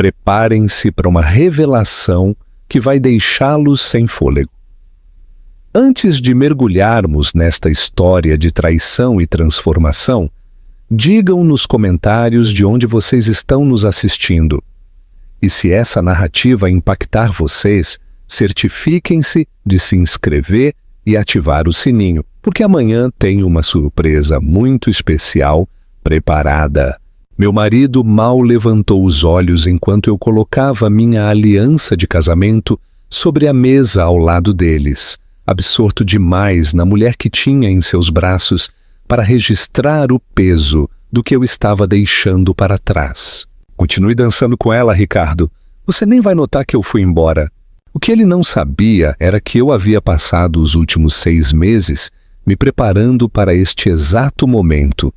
Preparem-se para uma revelação que vai deixá-los sem fôlego. Antes de mergulharmos nesta história de traição e transformação, digam nos comentários de onde vocês estão nos assistindo. E se essa narrativa impactar vocês, certifiquem-se de se inscrever e ativar o sininho, porque amanhã tem uma surpresa muito especial preparada. Meu marido mal levantou os olhos enquanto eu colocava minha aliança de casamento sobre a mesa ao lado deles, absorto demais na mulher que tinha em seus braços para registrar o peso do que eu estava deixando para trás. Continue dançando com ela, Ricardo. Você nem vai notar que eu fui embora. O que ele não sabia era que eu havia passado os últimos 6 meses me preparando para este exato momento.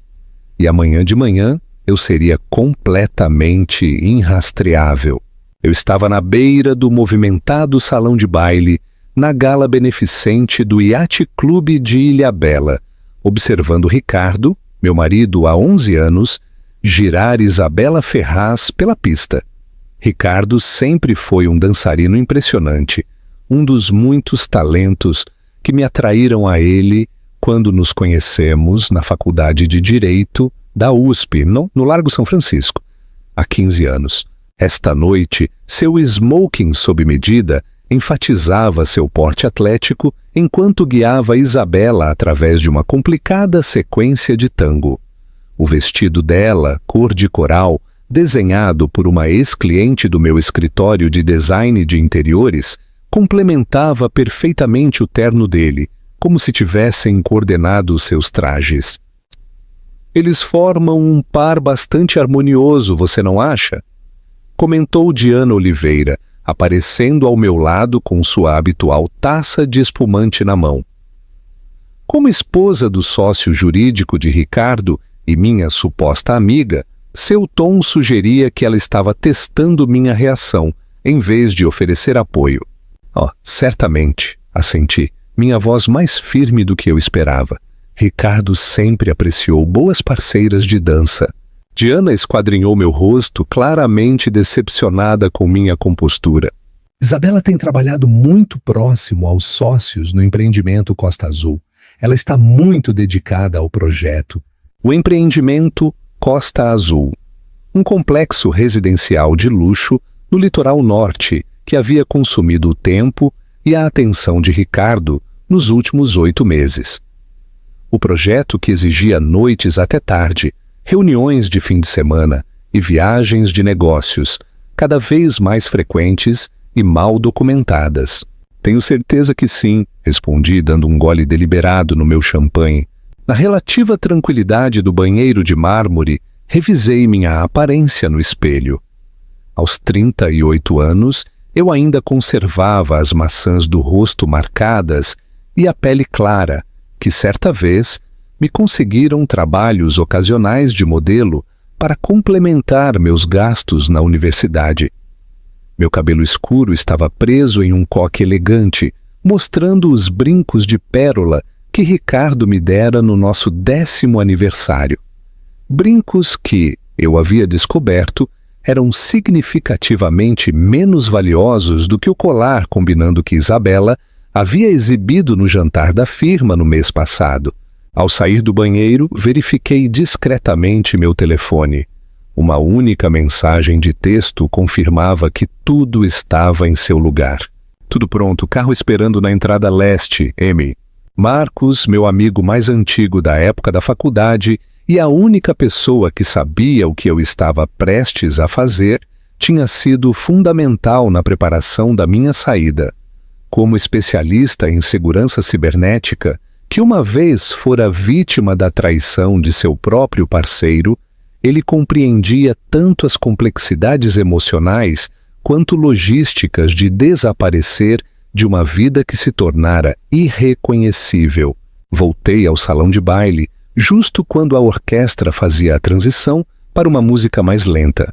E amanhã de manhã eu seria completamente irrastreável. Eu estava na beira do movimentado salão de baile, na gala beneficente do Yacht Clube de Ilhabela, observando Ricardo, meu marido há 11 anos, girar Isabela Ferraz pela pista. Ricardo sempre foi um dançarino impressionante, um dos muitos talentos que me atraíram a ele quando nos conhecemos na Faculdade de Direito da USP, no Largo São Francisco, há 15 anos. Esta noite, seu smoking sob medida enfatizava seu porte atlético enquanto guiava Isabela através de uma complicada sequência de tango. O vestido dela, cor de coral, desenhado por uma ex-cliente do meu escritório de design de interiores, complementava perfeitamente o terno dele, como se tivessem coordenado seus trajes. Eles formam um par bastante harmonioso, você não acha? Comentou Diana Oliveira, aparecendo ao meu lado com sua habitual taça de espumante na mão. Como esposa do sócio jurídico de Ricardo e minha suposta amiga, seu tom sugeria que ela estava testando minha reação, em vez de oferecer apoio. Certamente, assenti, minha voz mais firme do que eu esperava. Ricardo sempre apreciou boas parceiras de dança. Diana esquadrinhou meu rosto, claramente decepcionada com minha compostura. Isabela tem trabalhado muito próximo aos sócios no empreendimento Costa Azul. Ela está muito dedicada ao projeto. O empreendimento Costa Azul, um complexo residencial de luxo no litoral norte que havia consumido o tempo e a atenção de Ricardo nos últimos 8 meses. O projeto que exigia noites até tarde, reuniões de fim de semana e viagens de negócios, cada vez mais frequentes e mal documentadas. Tenho certeza que sim, respondi dando um gole deliberado no meu champanhe. Na relativa tranquilidade do banheiro de mármore, revisei minha aparência no espelho. Aos 38 anos, eu ainda conservava as maçãs do rosto marcadas e a pele clara, que certa vez me conseguiram trabalhos ocasionais de modelo para complementar meus gastos na universidade. Meu cabelo escuro estava preso em um coque elegante, mostrando os brincos de pérola que Ricardo me dera no nosso 10º aniversário. Brincos que, eu havia descoberto, eram significativamente menos valiosos do que o colar combinando que Isabela havia exibido no jantar da firma no mês passado. Ao sair do banheiro, verifiquei discretamente meu telefone. Uma única mensagem de texto confirmava que tudo estava em seu lugar. Tudo pronto, carro esperando na entrada leste, M. Marcos, meu amigo mais antigo da época da faculdade e a única pessoa que sabia o que eu estava prestes a fazer, tinha sido fundamental na preparação da minha saída. Como especialista em segurança cibernética, que uma vez fora vítima da traição de seu próprio parceiro, ele compreendia tanto as complexidades emocionais quanto logísticas de desaparecer de uma vida que se tornara irreconhecível. Voltei ao salão de baile, justo quando a orquestra fazia a transição para uma música mais lenta.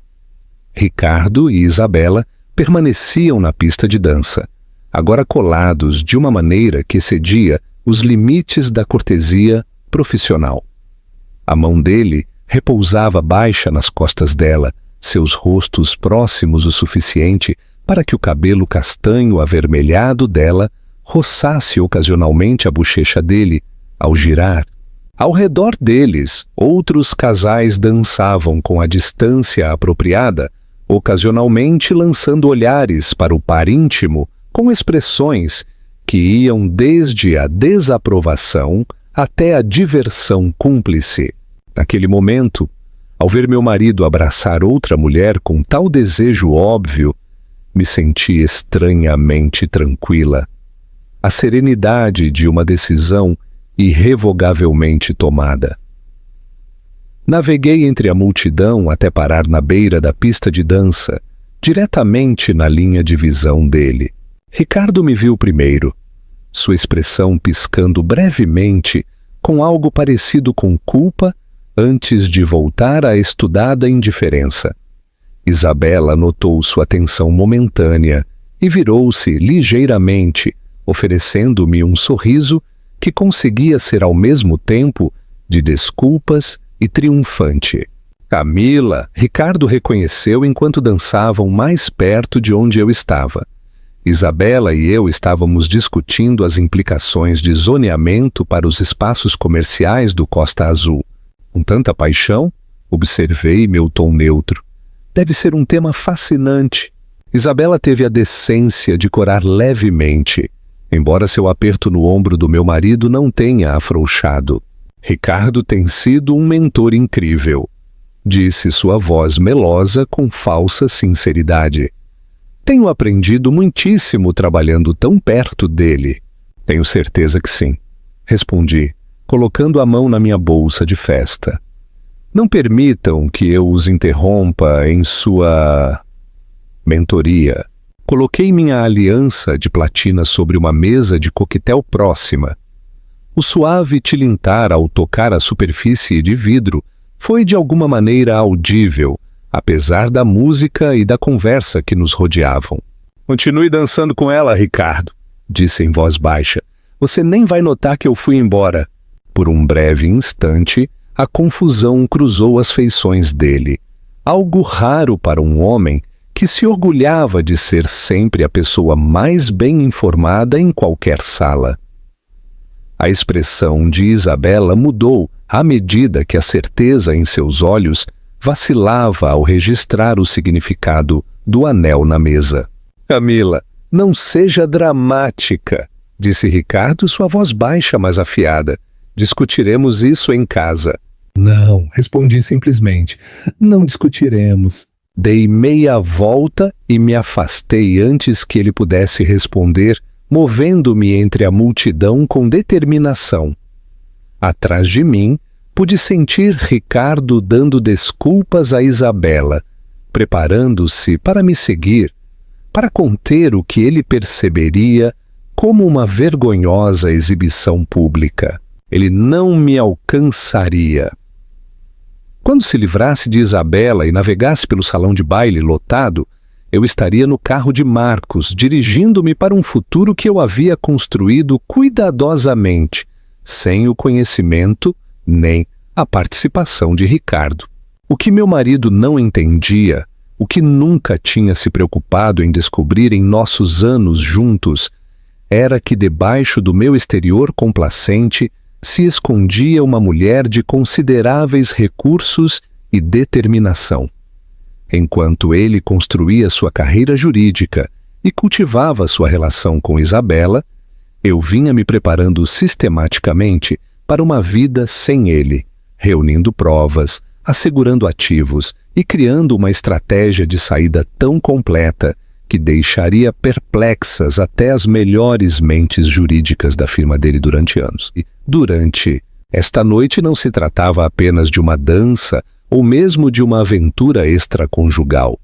Ricardo e Isabela permaneciam na pista de dança, agora colados de uma maneira que excedia os limites da cortesia profissional. A mão dele repousava baixa nas costas dela, seus rostos próximos o suficiente para que o cabelo castanho avermelhado dela roçasse ocasionalmente a bochecha dele ao girar. Ao redor deles, outros casais dançavam com a distância apropriada, ocasionalmente lançando olhares para o par íntimo com expressões que iam desde a desaprovação até a diversão cúmplice. Naquele momento, ao ver meu marido abraçar outra mulher com tal desejo óbvio, me senti estranhamente tranquila. A serenidade de uma decisão irrevogavelmente tomada. Naveguei entre a multidão até parar na beira da pista de dança, diretamente na linha de visão dele. Ricardo me viu primeiro, sua expressão piscando brevemente com algo parecido com culpa antes de voltar à estudada indiferença. Isabela notou sua atenção momentânea e virou-se ligeiramente, oferecendo-me um sorriso que conseguia ser ao mesmo tempo de desculpas e triunfante. Camila, Ricardo reconheceu enquanto dançavam mais perto de onde eu estava. Isabela e eu estávamos discutindo as implicações de zoneamento para os espaços comerciais do Costa Azul. Com tanta paixão, observei meu tom neutro. Deve ser um tema fascinante. Isabela teve a decência de corar levemente, embora seu aperto no ombro do meu marido não tenha afrouxado. Ricardo tem sido um mentor incrível, disse sua voz melosa com falsa sinceridade. Tenho aprendido muitíssimo trabalhando tão perto dele. Tenho certeza que sim, respondi, colocando a mão na minha bolsa de festa. Não permitam que eu os interrompa em sua mentoria. Coloquei minha aliança de platina sobre uma mesa de coquetel próxima. O suave tilintar ao tocar a superfície de vidro foi de alguma maneira audível, apesar da música e da conversa que nos rodeavam. Continue dançando com ela, Ricardo, disse em voz baixa. Você nem vai notar que eu fui embora. Por um breve instante, a confusão cruzou as feições dele. Algo raro para um homem que se orgulhava de ser sempre a pessoa mais bem informada em qualquer sala. A expressão de Isabela mudou à medida que a certeza em seus olhos vacilava ao registrar o significado do anel na mesa. Camila, não seja dramática, disse Ricardo, sua voz baixa, mas afiada. Discutiremos isso em casa. Não, respondi simplesmente. Não discutiremos. Dei meia volta e me afastei antes que ele pudesse responder, movendo-me entre a multidão com determinação. Atrás de mim, pude sentir Ricardo dando desculpas a Isabela, preparando-se para me seguir, para conter o que ele perceberia como uma vergonhosa exibição pública. Ele não me alcançaria. Quando se livrasse de Isabela e navegasse pelo salão de baile lotado, eu estaria no carro de Marcos, dirigindo-me para um futuro que eu havia construído cuidadosamente, sem o conhecimento nem a participação de Ricardo. O que meu marido não entendia, o que nunca tinha se preocupado em descobrir em nossos anos juntos, era que debaixo do meu exterior complacente se escondia uma mulher de consideráveis recursos e determinação. Enquanto ele construía sua carreira jurídica e cultivava sua relação com Isabela, eu vinha me preparando sistematicamente para uma vida sem ele, reunindo provas, assegurando ativos e criando uma estratégia de saída tão completa que deixaria perplexas até as melhores mentes jurídicas da firma dele durante anos. E durante esta noite não se tratava apenas de uma dança ou mesmo de uma aventura extraconjugal.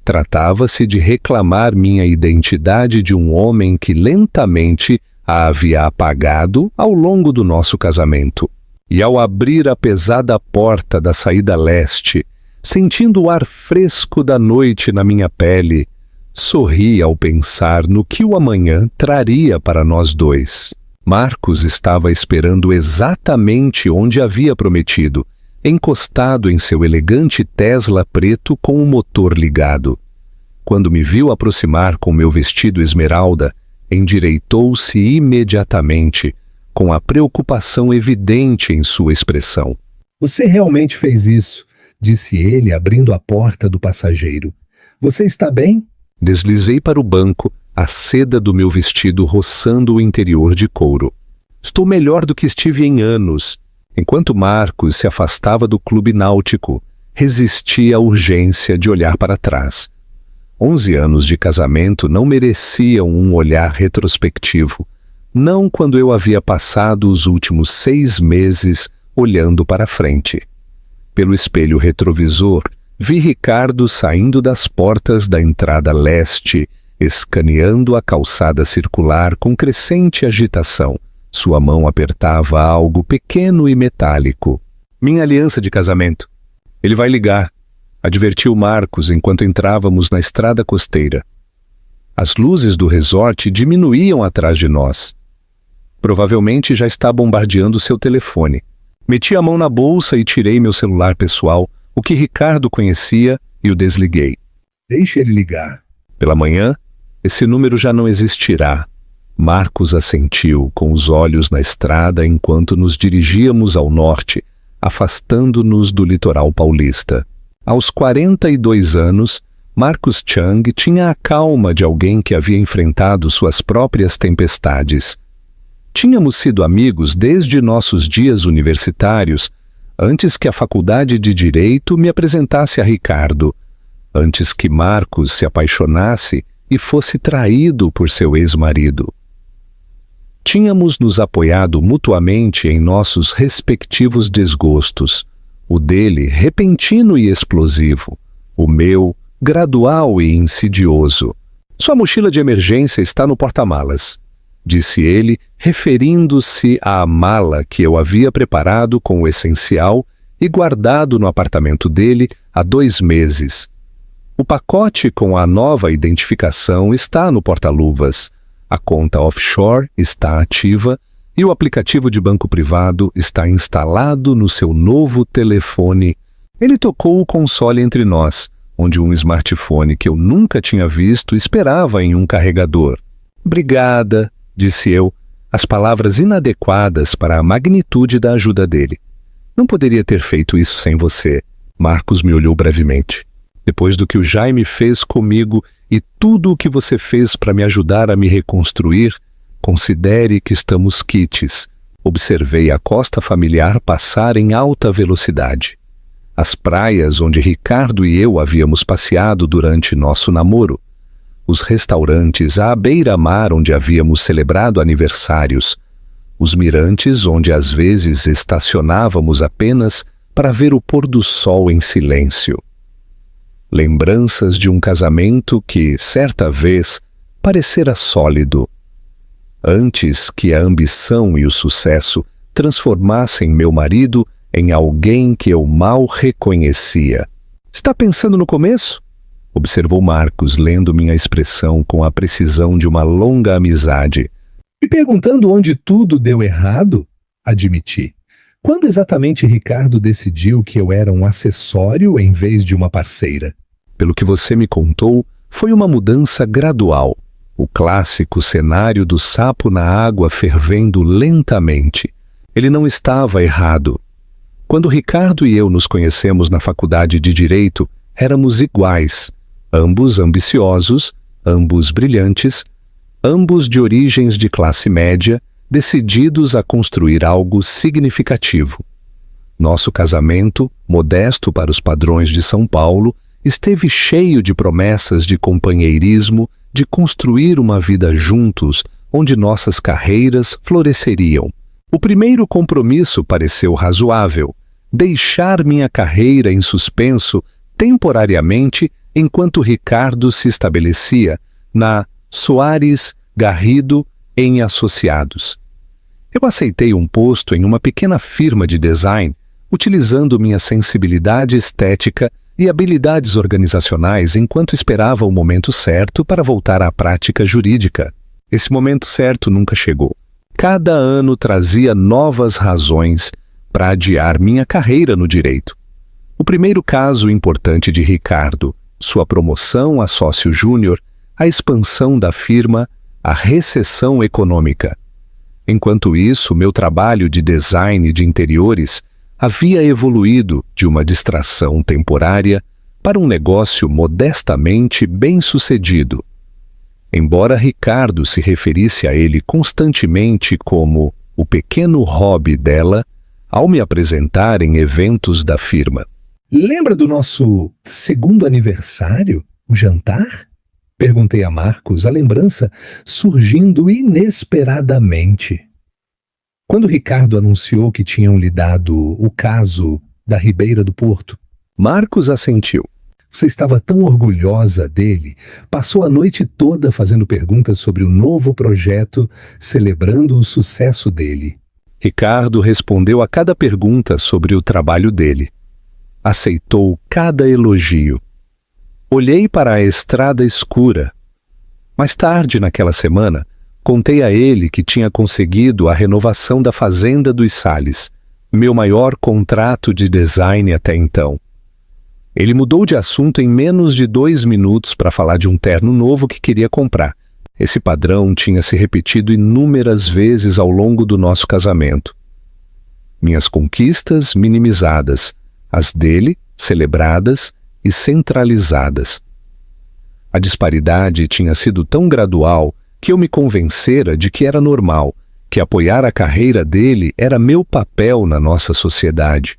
Tratava-se de reclamar minha identidade de um homem que lentamente a havia apagado ao longo do nosso casamento. E ao abrir a pesada porta da saída leste, sentindo o ar fresco da noite na minha pele, sorri ao pensar no que o amanhã traria para nós dois. Marcos estava esperando exatamente onde havia prometido, encostado em seu elegante Tesla preto com o motor ligado. Quando me viu aproximar com meu vestido esmeralda, endireitou-se imediatamente, com a preocupação evidente em sua expressão. Você realmente fez isso, disse ele, abrindo a porta do passageiro. Você está bem? Deslizei para o banco, a seda do meu vestido roçando o interior de couro. Estou melhor do que estive em anos. Enquanto Marcos se afastava do clube náutico, resisti à urgência de olhar para trás. 11 anos de casamento não mereciam um olhar retrospectivo, não quando eu havia passado os últimos 6 meses olhando para frente. Pelo espelho retrovisor, vi Ricardo saindo das portas da entrada leste, escaneando a calçada circular com crescente agitação. Sua mão apertava algo pequeno e metálico. Minha aliança de casamento. Ele vai ligar, advertiu Marcos enquanto entrávamos na estrada costeira. As luzes do resort diminuíam atrás de nós. Provavelmente já está bombardeando seu telefone. Meti a mão na bolsa e tirei meu celular pessoal, o que Ricardo conhecia, e o desliguei. Deixe ele ligar. Pela manhã, esse número já não existirá. Marcos assentiu com os olhos na estrada enquanto nos dirigíamos ao norte, afastando-nos do litoral paulista. Aos 42 anos, Marcos Chang tinha a calma de alguém que havia enfrentado suas próprias tempestades. Tínhamos sido amigos desde nossos dias universitários, antes que a faculdade de Direito me apresentasse a Ricardo, antes que Marcos se apaixonasse e fosse traído por seu ex-marido. Tínhamos nos apoiado mutuamente em nossos respectivos desgostos, o dele repentino e explosivo, o meu gradual e insidioso. Sua mochila de emergência está no porta-malas, disse ele, referindo-se à mala que eu havia preparado com o essencial e guardado no apartamento dele há 2 meses. O pacote com a nova identificação está no porta-luvas, a conta offshore está ativa e o aplicativo de banco privado está instalado no seu novo telefone. Ele tocou o console entre nós, onde um smartphone que eu nunca tinha visto esperava em um carregador. Obrigada, disse eu, as palavras inadequadas para a magnitude da ajuda dele. Não poderia ter feito isso sem você. Marcos me olhou brevemente. Depois do que o Jaime fez comigo e tudo o que você fez para me ajudar a me reconstruir, considere que estamos quites. Observei a costa familiar passar em alta velocidade. As praias onde Ricardo e eu havíamos passeado durante nosso namoro. Os restaurantes à beira-mar onde havíamos celebrado aniversários. Os mirantes onde às vezes estacionávamos apenas para ver o pôr do sol em silêncio. Lembranças de um casamento que, certa vez, parecera sólido. Antes que a ambição e o sucesso transformassem meu marido em alguém que eu mal reconhecia. Está pensando no começo? Observou Marcos, lendo minha expressão com a precisão de uma longa amizade. Me perguntando onde tudo deu errado? Admiti. Quando exatamente Ricardo decidiu que eu era um acessório em vez de uma parceira? Pelo que você me contou, foi uma mudança gradual. O clássico cenário do sapo na água fervendo lentamente. Ele não estava errado. Quando Ricardo e eu nos conhecemos na faculdade de Direito, éramos iguais, ambos ambiciosos, ambos brilhantes, ambos de origens de classe média, decididos a construir algo significativo. Nosso casamento, modesto para os padrões de São Paulo, esteve cheio de promessas de companheirismo, de construir uma vida juntos, onde nossas carreiras floresceriam. O primeiro compromisso pareceu razoável: deixar minha carreira em suspenso temporariamente enquanto Ricardo se estabelecia na Soares Garrido em Associados. Eu aceitei um posto em uma pequena firma de design, utilizando minha sensibilidade estética e habilidades organizacionais enquanto esperava o momento certo para voltar à prática jurídica. Esse momento certo nunca chegou. Cada ano trazia novas razões para adiar minha carreira no direito. O primeiro caso importante de Ricardo, sua promoção a sócio júnior, a expansão da firma, a recessão econômica. Enquanto isso, meu trabalho de design de interiores havia evoluído de uma distração temporária para um negócio modestamente bem-sucedido. Embora Ricardo se referisse a ele constantemente como o pequeno hobby dela, ao me apresentar em eventos da firma. Lembra do nosso segundo aniversário, o jantar? Perguntei a Marcos, a lembrança surgindo inesperadamente. Quando Ricardo anunciou que tinham lhe dado o caso da Ribeira do Porto, Marcos assentiu. Você estava tão orgulhosa dele, passou a noite toda fazendo perguntas sobre o novo projeto, celebrando o sucesso dele. Ricardo respondeu a cada pergunta sobre o trabalho dele. Aceitou cada elogio. Olhei para a estrada escura. Mais tarde naquela semana, contei a ele que tinha conseguido a renovação da Fazenda dos Sales, meu maior contrato de design até então. Ele mudou de assunto em menos de 2 minutos para falar de um terno novo que queria comprar. Esse padrão tinha se repetido inúmeras vezes ao longo do nosso casamento. Minhas conquistas minimizadas, as dele celebradas e centralizadas. A disparidade tinha sido tão gradual que eu me convencera de que era normal, que apoiar a carreira dele era meu papel na nossa sociedade.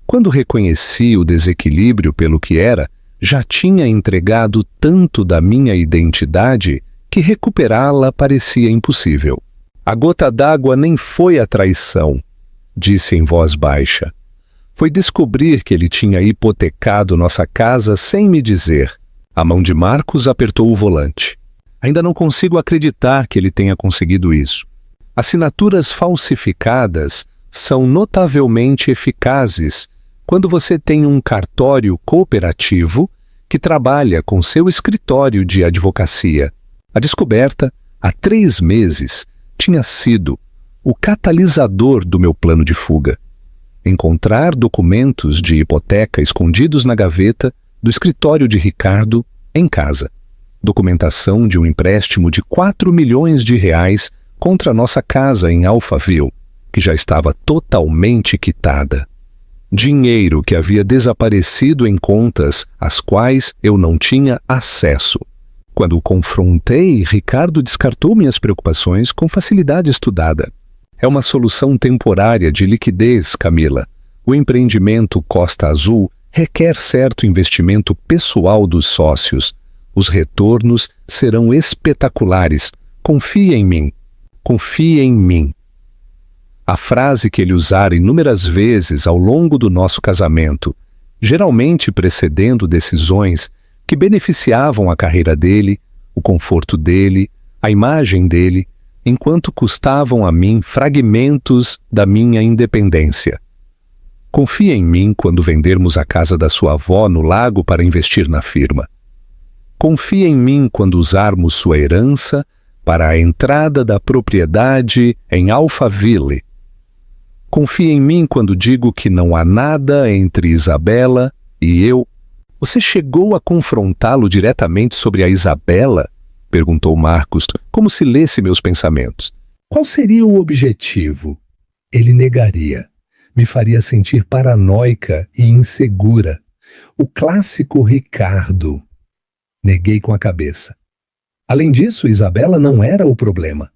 Quando reconheci o desequilíbrio pelo que era, já tinha entregado tanto da minha identidade que recuperá-la parecia impossível. A gota d'água nem foi a traição, disse em voz baixa. Foi descobrir que ele tinha hipotecado nossa casa sem me dizer. A mão de Marcos apertou o volante. Ainda não consigo acreditar que ele tenha conseguido isso. Assinaturas falsificadas são notavelmente eficazes quando você tem um cartório cooperativo que trabalha com seu escritório de advocacia. A descoberta, há 3 meses, tinha sido o catalisador do meu plano de fuga. Encontrar documentos de hipoteca escondidos na gaveta do escritório de Ricardo em casa. Documentação de um empréstimo de 4 milhões de reais contra nossa casa em Alphaville, que já estava totalmente quitada. Dinheiro que havia desaparecido em contas às quais eu não tinha acesso. Quando o confrontei, Ricardo descartou minhas preocupações com facilidade estudada. É uma solução temporária de liquidez, Camila. O empreendimento Costa Azul requer certo investimento pessoal dos sócios. Os retornos serão espetaculares. Confie em mim. Confie em mim. A frase que ele usara inúmeras vezes ao longo do nosso casamento, geralmente precedendo decisões que beneficiavam a carreira dele, o conforto dele, a imagem dele, enquanto custavam a mim fragmentos da minha independência. Confie em mim quando vendermos a casa da sua avó no lago para investir na firma. Confie em mim quando usarmos sua herança para a entrada da propriedade em Alphaville. Confie em mim quando digo que não há nada entre Isabela e eu. Você chegou a confrontá-lo diretamente sobre a Isabela? Perguntou Marcos, como se lesse meus pensamentos. Qual seria o objetivo? Ele negaria. Me faria sentir paranoica e insegura. O clássico Ricardo. Neguei com a cabeça. Além disso, Isabela não era o problema.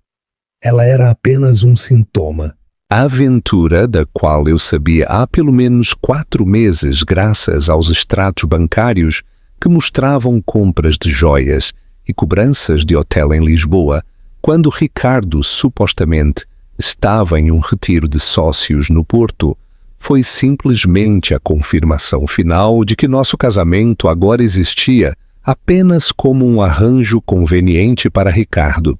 Ela era apenas um sintoma. A aventura, da qual eu sabia há pelo menos 4 meses graças aos extratos bancários que mostravam compras de joias e cobranças de hotel em Lisboa, quando Ricardo supostamente estava em um retiro de sócios no Porto, foi simplesmente a confirmação final de que nosso casamento agora existia apenas como um arranjo conveniente para Ricardo.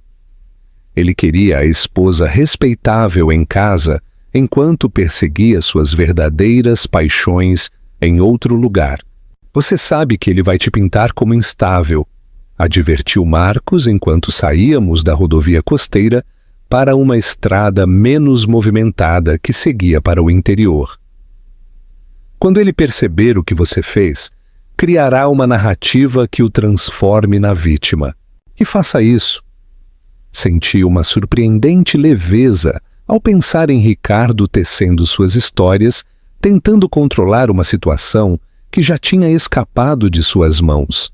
Ele queria a esposa respeitável em casa enquanto perseguia suas verdadeiras paixões em outro lugar. Você sabe que ele vai te pintar como instável, advertiu Marcos enquanto saíamos da rodovia costeira para uma estrada menos movimentada que seguia para o interior. Quando ele perceber o que você fez, criará uma narrativa que o transforme na vítima. E faça isso. Senti uma surpreendente leveza ao pensar em Ricardo tecendo suas histórias, tentando controlar uma situação que já tinha escapado de suas mãos.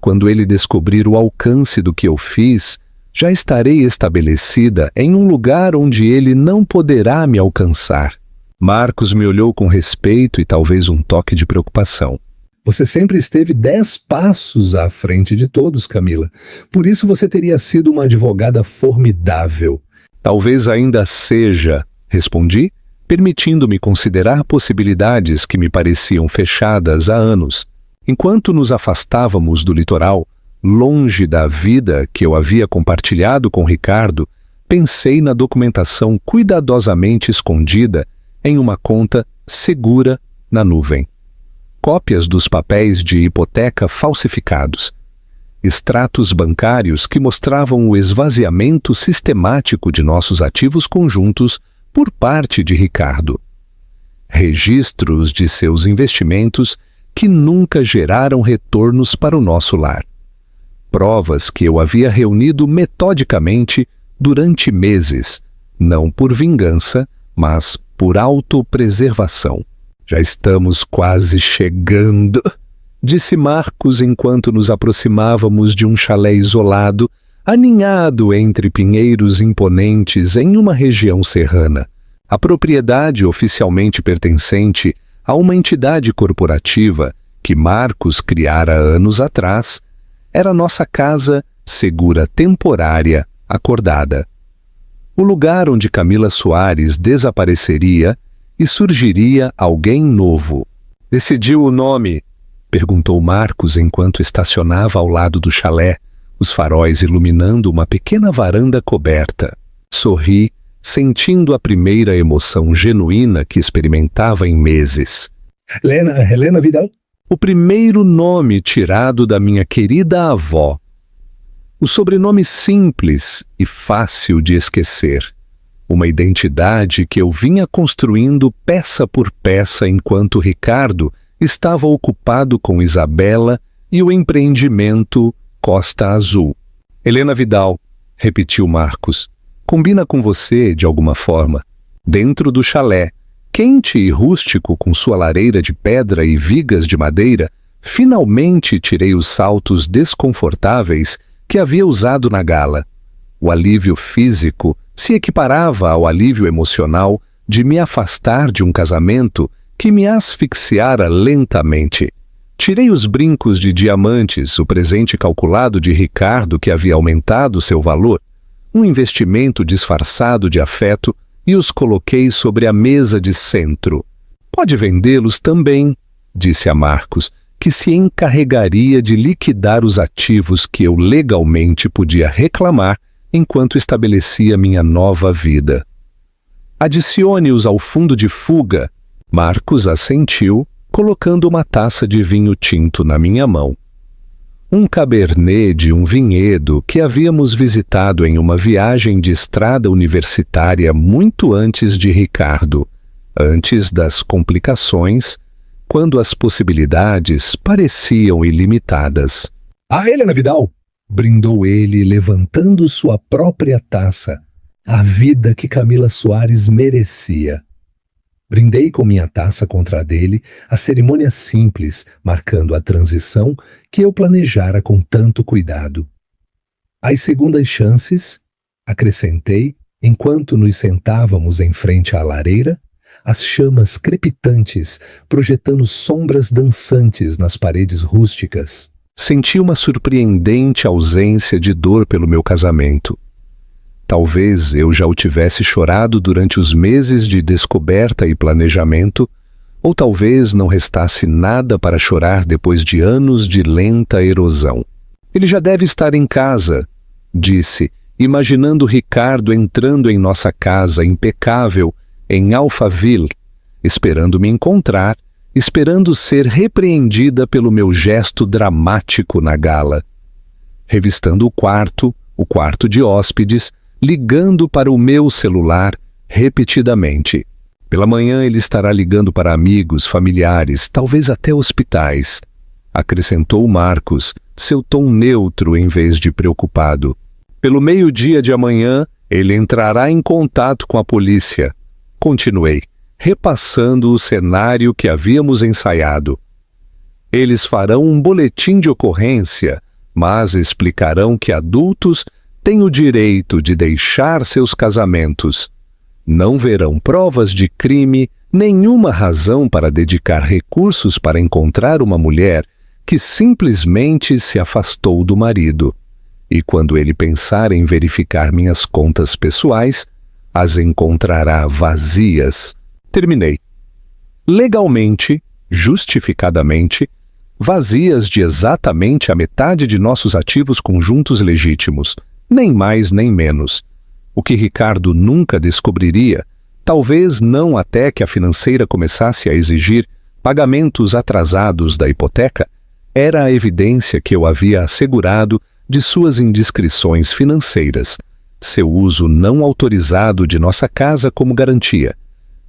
Quando ele descobrir o alcance do que eu fiz, já estarei estabelecida em um lugar onde ele não poderá me alcançar. Marcos me olhou com respeito e talvez um toque de preocupação. Você sempre esteve 10 passos à frente de todos, Camila. Por isso você teria sido uma advogada formidável. Talvez ainda seja, respondi, permitindo-me considerar possibilidades que me pareciam fechadas há anos. Enquanto nos afastávamos do litoral, longe da vida que eu havia compartilhado com Ricardo, pensei na documentação cuidadosamente escondida em uma conta segura na nuvem. Cópias dos papéis de hipoteca falsificados, extratos bancários que mostravam o esvaziamento sistemático de nossos ativos conjuntos por parte de Ricardo, registros de seus investimentos que nunca geraram retornos para o nosso lar, provas que eu havia reunido metodicamente durante meses, não por vingança, mas por autopreservação. Já estamos quase chegando, disse Marcos enquanto nos aproximávamos de um chalé isolado, aninhado entre pinheiros imponentes em uma região serrana. A propriedade oficialmente pertencente a uma entidade corporativa que Marcos criara anos atrás, era nossa casa segura temporária acordada. O lugar onde Camila Soares desapareceria e surgiria alguém novo. Decidiu o nome? Perguntou Marcos enquanto estacionava ao lado do chalé, os faróis iluminando uma pequena varanda coberta. Sorri, sentindo a primeira emoção genuína que experimentava em meses. Helena Vidal? O primeiro nome tirado da minha querida avó. O sobrenome simples e fácil de esquecer. Uma identidade que eu vinha construindo peça por peça enquanto Ricardo estava ocupado com Isabela e o empreendimento Costa Azul. Helena Vidal, repetiu Marcos. Combina com você de alguma forma. Dentro do chalé, quente e rústico com sua lareira de pedra e vigas de madeira, finalmente tirei os saltos desconfortáveis que havia usado na gala. O alívio físico se equiparava ao alívio emocional de me afastar de um casamento que me asfixiara lentamente. Tirei os brincos de diamantes, o presente calculado de Ricardo que havia aumentado seu valor, um investimento disfarçado de afeto, e os coloquei sobre a mesa de centro. Pode vendê-los também, disse a Marcos, que se encarregaria de liquidar os ativos que eu legalmente podia reclamar enquanto estabelecia minha nova vida. Adicione-os ao fundo de fuga. Marcos assentiu, colocando uma taça de vinho tinto na minha mão. Um cabernet de um vinhedo que havíamos visitado em uma viagem de estrada universitária muito antes de Ricardo, antes das complicações, quando as possibilidades pareciam ilimitadas. Helena Vidal! Brindou ele, levantando sua própria taça. A vida que Camila Soares merecia. Brindei com minha taça contra a dele, a cerimônia simples, marcando a transição que eu planejara com tanto cuidado. As segundas chances, acrescentei, enquanto nos sentávamos em frente à lareira, as chamas crepitantes projetando sombras dançantes nas paredes rústicas. Senti uma surpreendente ausência de dor pelo meu casamento. Talvez eu já o tivesse chorado durante os meses de descoberta e planejamento, ou talvez não restasse nada para chorar depois de anos de lenta erosão. Ele já deve estar em casa, disse, imaginando Ricardo entrando em nossa casa impecável em Alphaville, esperando me encontrar, esperando ser repreendida pelo meu gesto dramático na gala. Revistando o quarto de hóspedes, ligando para o meu celular repetidamente. Pela manhã ele estará ligando para amigos, familiares, talvez até hospitais, acrescentou Marcos, seu tom neutro em vez de preocupado. Pelo meio-dia de amanhã, ele entrará em contato com a polícia. Continuei, repassando o cenário que havíamos ensaiado. Eles farão um boletim de ocorrência, mas explicarão que adultos têm o direito de deixar seus casamentos. Não verão provas de crime, nenhuma razão para dedicar recursos para encontrar uma mulher que simplesmente se afastou do marido. E quando ele pensar em verificar minhas contas pessoais, as encontrará vazias. Terminei. Legalmente, justificadamente, vazias de exatamente a metade de nossos ativos conjuntos legítimos, nem mais nem menos. O que Ricardo nunca descobriria, talvez não até que a financeira começasse a exigir pagamentos atrasados da hipoteca, era a evidência que eu havia assegurado de suas indiscrições financeiras, seu uso não autorizado de nossa casa como garantia,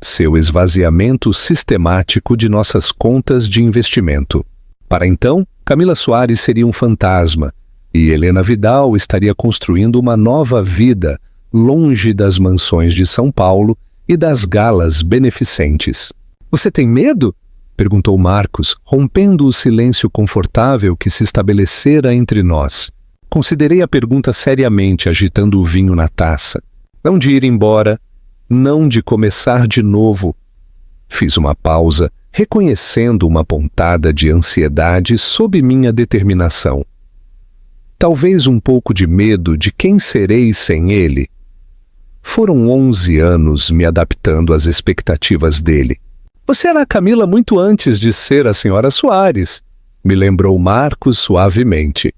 seu esvaziamento sistemático de nossas contas de investimento. Para então, Camila Soares seria um fantasma e Helena Vidal estaria construindo uma nova vida longe das mansões de São Paulo e das galas beneficentes. Você tem medo? Perguntou Marcos, rompendo o silêncio confortável que se estabelecera entre nós. Considerei a pergunta seriamente, agitando o vinho na taça. Não de ir embora, não de começar de novo. Fiz uma pausa, reconhecendo uma pontada de ansiedade sob minha determinação. Talvez um pouco de medo de quem serei sem ele. Foram 11 anos me adaptando às expectativas dele. Você era a Camila muito antes de ser a senhora Soares, me lembrou Marcos suavemente.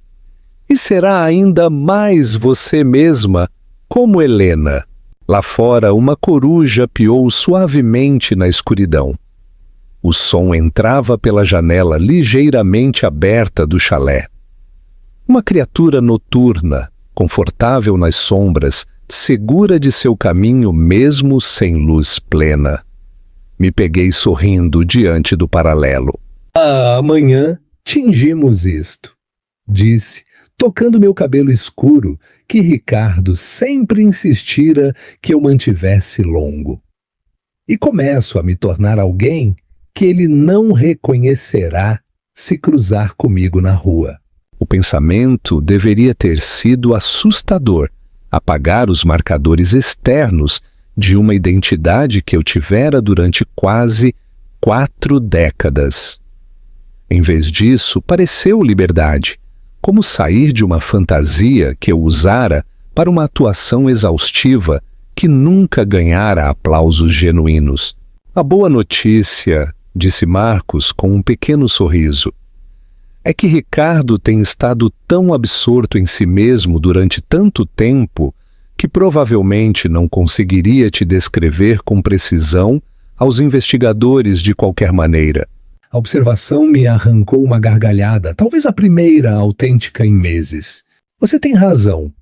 E será ainda mais você mesma, como Helena. Lá fora, uma coruja piou suavemente na escuridão. O som entrava pela janela ligeiramente aberta do chalé. Uma criatura noturna, confortável nas sombras, segura de seu caminho mesmo sem luz plena. Me peguei sorrindo diante do paralelo. Amanhã tingimos isto, disse, tocando meu cabelo escuro, que Ricardo sempre insistira que eu mantivesse longo. E começo a me tornar alguém que ele não reconhecerá se cruzar comigo na rua. O pensamento deveria ter sido assustador, apagar os marcadores externos de uma identidade que eu tivera durante quase 4 décadas. Em vez disso, pareceu liberdade, como sair de uma fantasia que eu usara para uma atuação exaustiva que nunca ganhara aplausos genuínos. A boa notícia, disse Marcos com um pequeno sorriso, é que Ricardo tem estado tão absorto em si mesmo durante tanto tempo que provavelmente não conseguiria te descrever com precisão aos investigadores de qualquer maneira. A observação me arrancou uma gargalhada, talvez a primeira autêntica em meses. Você tem razão.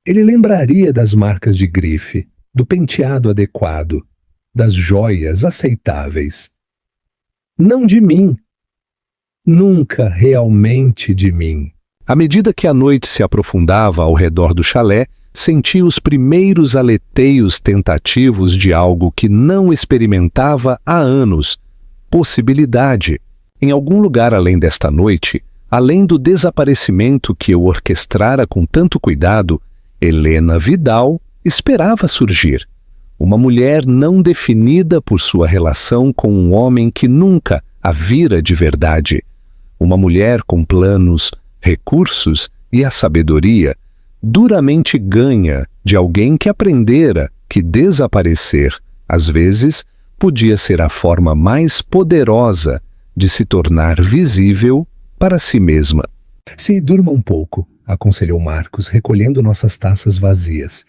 Ele lembraria das marcas de grife, do penteado adequado, das joias aceitáveis. Não de mim. Nunca realmente de mim. À medida que a noite se aprofundava ao redor do chalé, senti os primeiros aleteios tentativos de algo que não experimentava há anos. Possibilidade. Em algum lugar além desta noite, além do desaparecimento que eu orquestrara com tanto cuidado, Helena Vidal esperava surgir. Uma mulher não definida por sua relação com um homem que nunca a vira de verdade. Uma mulher com planos, recursos e a sabedoria duramente ganha de alguém que aprendera que desaparecer, às vezes, podia ser a forma mais poderosa de se tornar visível para si mesma. Se durma um pouco, aconselhou Marcos, recolhendo nossas taças vazias.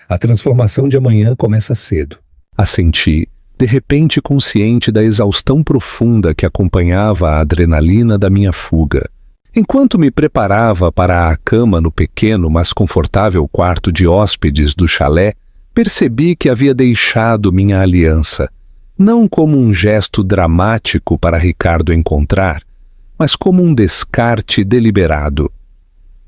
A transformação de amanhã começa cedo. Assenti, de repente consciente da exaustão profunda que acompanhava a adrenalina da minha fuga. Enquanto me preparava para a cama no pequeno, mas confortável quarto de hóspedes do chalé, percebi que havia deixado minha aliança, não como um gesto dramático para Ricardo encontrar, mas como um descarte deliberado,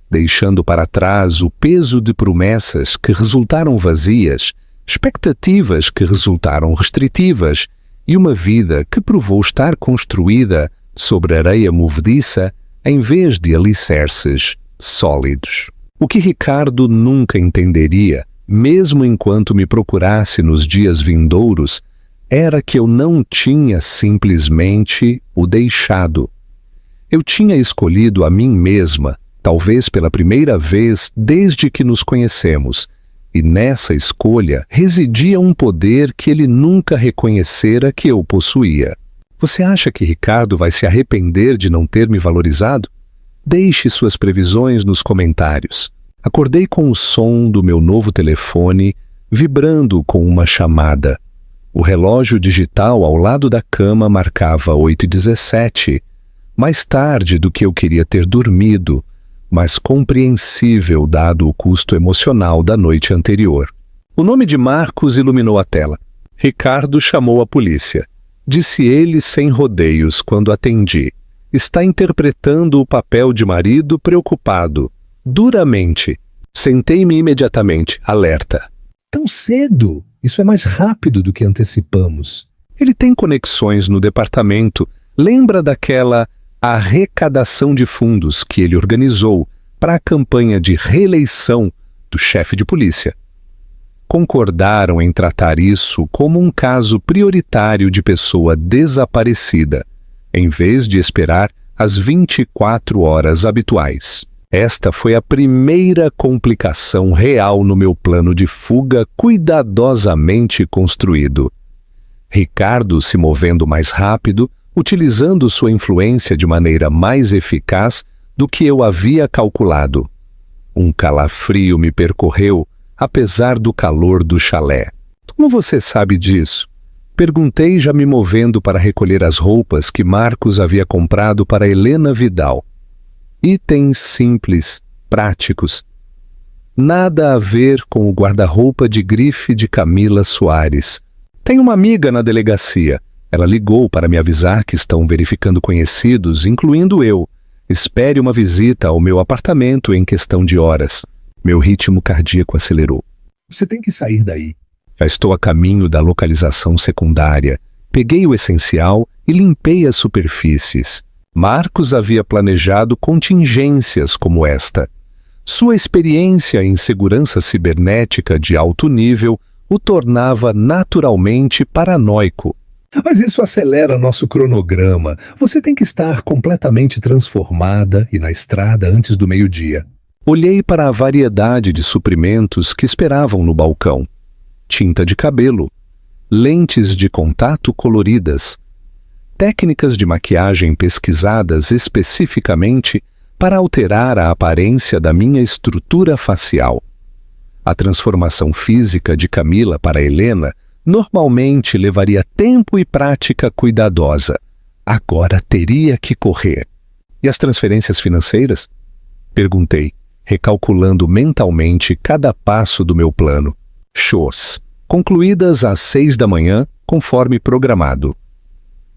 deixando para trás o peso de promessas que resultaram vazias, expectativas que resultaram restritivas e uma vida que provou estar construída sobre areia movediça em vez de alicerces sólidos. O que Ricardo nunca entenderia, mesmo enquanto me procurasse nos dias vindouros, era que eu não tinha simplesmente o deixado. Eu tinha escolhido a mim mesma, talvez pela primeira vez desde que nos conhecemos, e nessa escolha residia um poder que ele nunca reconhecera que eu possuía. Você acha que Ricardo vai se arrepender de não ter me valorizado? Deixe suas previsões nos comentários. Acordei com o som do meu novo telefone vibrando com uma chamada. O relógio digital ao lado da cama marcava 8h17, mais tarde do que eu queria ter dormido, mas compreensível dado o custo emocional da noite anterior. O nome de Marcos iluminou a tela. Ricardo chamou a polícia. Disse ele sem rodeios quando atendi. Está interpretando o papel de marido preocupado. Duramente. Sentei-me imediatamente, alerta. Tão cedo? Isso é mais rápido do que antecipamos. Ele tem conexões no departamento. Lembra daquela arrecadação de fundos que ele organizou para a campanha de reeleição do chefe de polícia. Concordaram em tratar isso como um caso prioritário de pessoa desaparecida, em vez de esperar as 24 horas habituais. Esta foi a primeira complicação real no meu plano de fuga cuidadosamente construído. Ricardo se movendo mais rápido, utilizando sua influência de maneira mais eficaz do que eu havia calculado. Um calafrio me percorreu, apesar do calor do chalé. Como você sabe disso? Perguntei, já me movendo para recolher as roupas que Marcos havia comprado para Helena Vidal. Itens simples, práticos. Nada a ver com o guarda-roupa de grife de Camila Soares. Tenho uma amiga na delegacia. Ela ligou para me avisar que estão verificando conhecidos, incluindo eu. Espere uma visita ao meu apartamento em questão de horas. Meu ritmo cardíaco acelerou. Você tem que sair daí. Já estou a caminho da localização secundária. Peguei o essencial e limpei as superfícies. Marcos havia planejado contingências como esta. Sua experiência em segurança cibernética de alto nível o tornava naturalmente paranoico. Mas isso acelera nosso cronograma. Você tem que estar completamente transformada e na estrada antes do meio-dia. Olhei para a variedade de suprimentos que esperavam no balcão. Tinta de cabelo, lentes de contato coloridas, técnicas de maquiagem pesquisadas especificamente para alterar a aparência da minha estrutura facial. A transformação física de Camila para Helena normalmente levaria tempo e prática cuidadosa. Agora teria que correr. E as transferências financeiras? Perguntei, recalculando mentalmente cada passo do meu plano. Shows. Concluídas às 6 da manhã, conforme programado.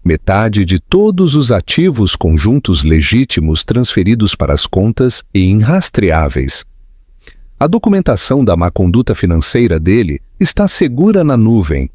Metade de todos os ativos conjuntos legítimos transferidos para as contas e inrastreáveis. A documentação da má conduta financeira dele está segura na nuvem.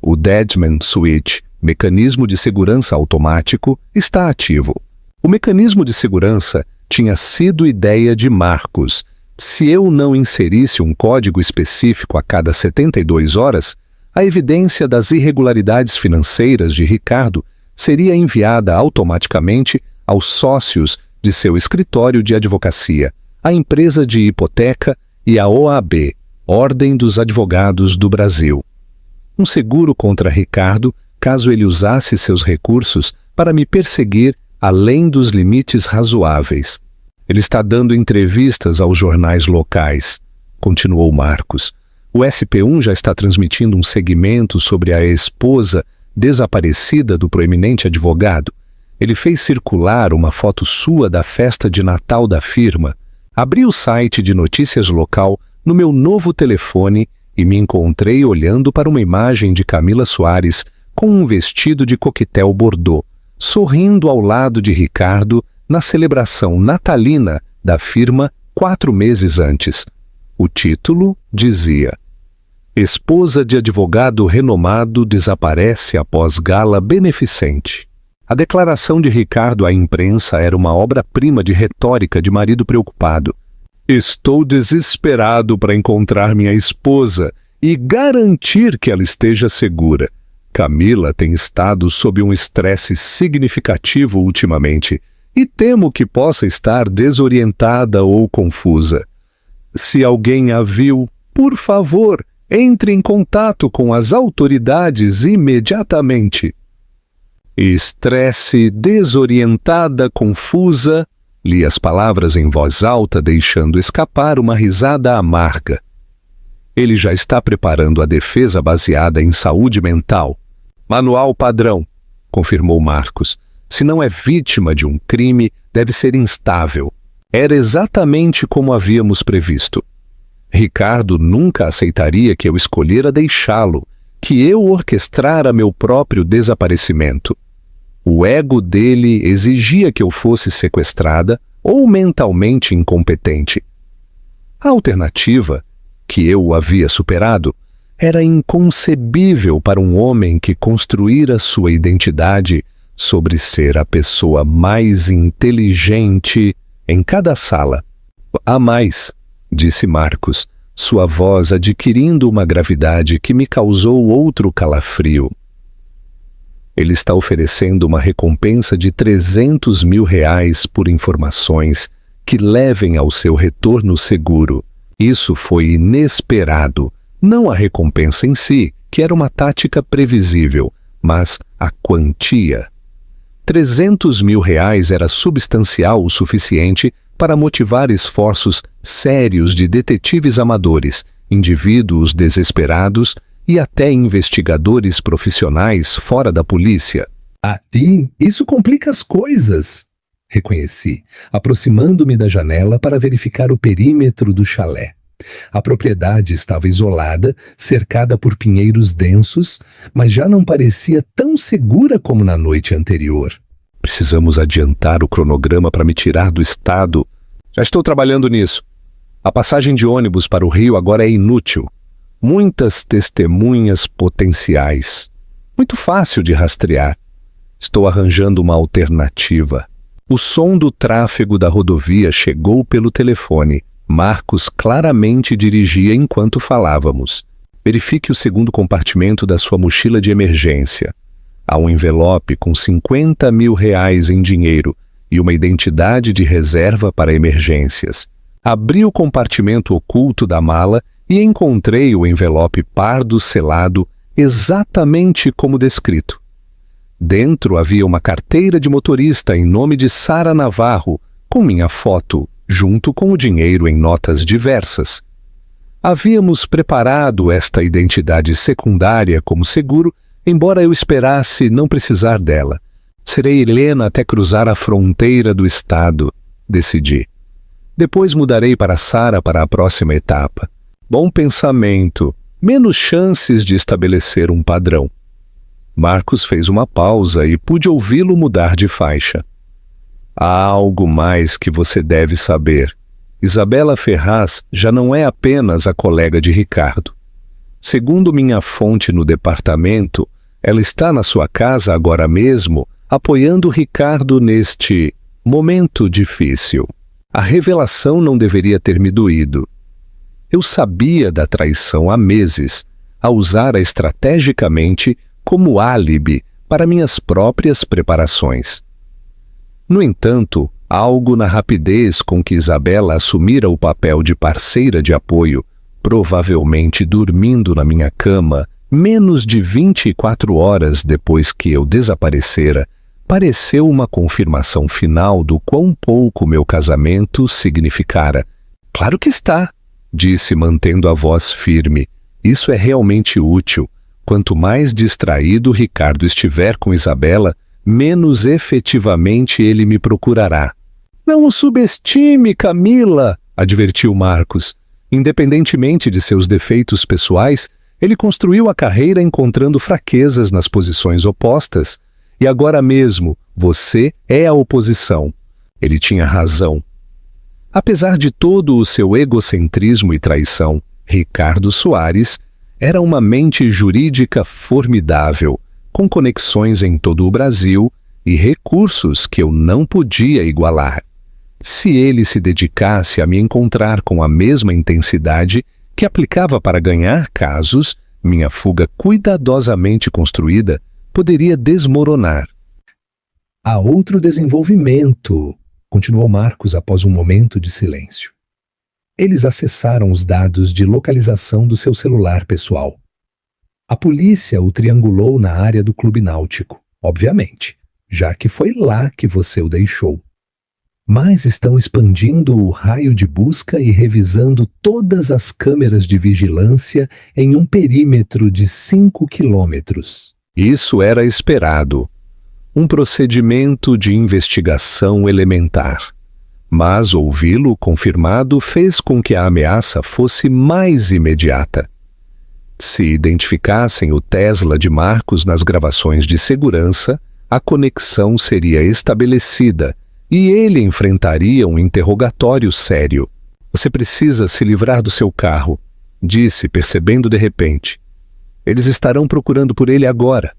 O Deadman Switch, mecanismo de segurança automático, está ativo. O mecanismo de segurança tinha sido ideia de Marcos. Se eu não inserisse um código específico a cada 72 horas, a evidência das irregularidades financeiras de Ricardo seria enviada automaticamente aos sócios de seu escritório de advocacia, a empresa de hipoteca e a OAB, Ordem dos Advogados do Brasil. Um seguro contra Ricardo, caso ele usasse seus recursos para me perseguir além dos limites razoáveis. Ele está dando entrevistas aos jornais locais, continuou Marcos. O SP1 já está transmitindo um segmento sobre a esposa desaparecida do proeminente advogado. Ele fez circular uma foto sua da festa de Natal da firma, abri o site de notícias local no meu novo telefone e me encontrei olhando para uma imagem de Camila Soares com um vestido de coquetel bordô, sorrindo ao lado de Ricardo na celebração natalina da firma 4 meses antes. O título dizia: Esposa de advogado renomado desaparece após gala beneficente. A declaração de Ricardo à imprensa era uma obra-prima de retórica de marido preocupado. Estou desesperado para encontrar minha esposa e garantir que ela esteja segura. Camila tem estado sob um estresse significativo ultimamente e temo que possa estar desorientada ou confusa. Se alguém a viu, por favor, entre em contato com as autoridades imediatamente. Estresse, desorientada, confusa. Li as palavras em voz alta, deixando escapar uma risada amarga. Ele já está preparando a defesa baseada em saúde mental. Manual padrão, confirmou Marcos. Se não é vítima de um crime, deve ser instável. Era exatamente como havíamos previsto. Ricardo nunca aceitaria que eu escolhera deixá-lo, que eu orquestrara meu próprio desaparecimento. O ego dele exigia que eu fosse sequestrada ou mentalmente incompetente. A alternativa, que eu o havia superado, era inconcebível para um homem que construíra sua identidade sobre ser a pessoa mais inteligente em cada sala. Há mais, disse Marcos, sua voz adquirindo uma gravidade que me causou outro calafrio. Ele está oferecendo uma recompensa de R$300 mil por informações que levem ao seu retorno seguro. Isso foi inesperado, não a recompensa em si, que era uma tática previsível, mas a quantia. R$300 mil era substancial o suficiente para motivar esforços sérios de detetives amadores, indivíduos desesperados e até investigadores profissionais fora da polícia. Tim, isso complica as coisas, reconheci, aproximando-me da janela para verificar o perímetro do chalé. A propriedade estava isolada, cercada por pinheiros densos, mas já não parecia tão segura como na noite anterior. Precisamos adiantar o cronograma para me tirar do estado. Já estou trabalhando nisso. A passagem de ônibus para o Rio agora é inútil. Muitas testemunhas potenciais. Muito fácil de rastrear. Estou arranjando uma alternativa. O som do tráfego da rodovia chegou pelo telefone. Marcos claramente dirigia enquanto falávamos. Verifique o segundo compartimento da sua mochila de emergência. Há um envelope com R$50 mil em dinheiro e uma identidade de reserva para emergências. Abri o compartimento oculto da mala e encontrei o envelope pardo selado exatamente como descrito. Dentro havia uma carteira de motorista em nome de Sara Navarro, com minha foto, junto com o dinheiro em notas diversas. Havíamos preparado esta identidade secundária como seguro, embora eu esperasse não precisar dela. Serei Helena até cruzar a fronteira do estado, decidi. Depois mudarei para Sara para a próxima etapa. Bom pensamento, menos chances de estabelecer um padrão. Marcos fez uma pausa e pude ouvi-lo mudar de faixa. Há algo mais que você deve saber. Isabela Ferraz já não é apenas a colega de Ricardo. Segundo minha fonte no departamento, ela está na sua casa agora mesmo, apoiando Ricardo neste momento difícil. A revelação não deveria ter me doído. Eu sabia da traição há meses, a usara estrategicamente como álibi para minhas próprias preparações. No entanto, algo na rapidez com que Isabela assumira o papel de parceira de apoio, provavelmente dormindo na minha cama menos de 24 horas depois que eu desaparecera, pareceu uma confirmação final do quão pouco meu casamento significara. Claro que está, disse mantendo a voz firme. Isso é realmente útil. Quanto mais distraído Ricardo estiver com Isabela, menos efetivamente ele me procurará. Não o subestime, Camila, advertiu Marcos. Independentemente de seus defeitos pessoais, ele construiu a carreira encontrando fraquezas nas posições opostas. E agora mesmo, você é a oposição. Ele tinha razão. Apesar de todo o seu egocentrismo e traição, Ricardo Soares era uma mente jurídica formidável, com conexões em todo o Brasil e recursos que eu não podia igualar. Se ele se dedicasse a me encontrar com a mesma intensidade que aplicava para ganhar casos, minha fuga cuidadosamente construída poderia desmoronar. Há outro desenvolvimento, continuou Marcos após um momento de silêncio. Eles acessaram os dados de localização do seu celular pessoal. A polícia o triangulou na área do clube náutico, obviamente, já que foi lá que você o deixou. Mas estão expandindo o raio de busca e revisando todas as câmeras de vigilância em um perímetro de 5 quilômetros. Isso era esperado. Um procedimento de investigação elementar. Mas ouvi-lo confirmado fez com que a ameaça fosse mais imediata. Se identificassem o Tesla de Marcos nas gravações de segurança, a conexão seria estabelecida e ele enfrentaria um interrogatório sério. Você precisa se livrar do seu carro, disse, percebendo de repente. Eles estarão procurando por ele agora.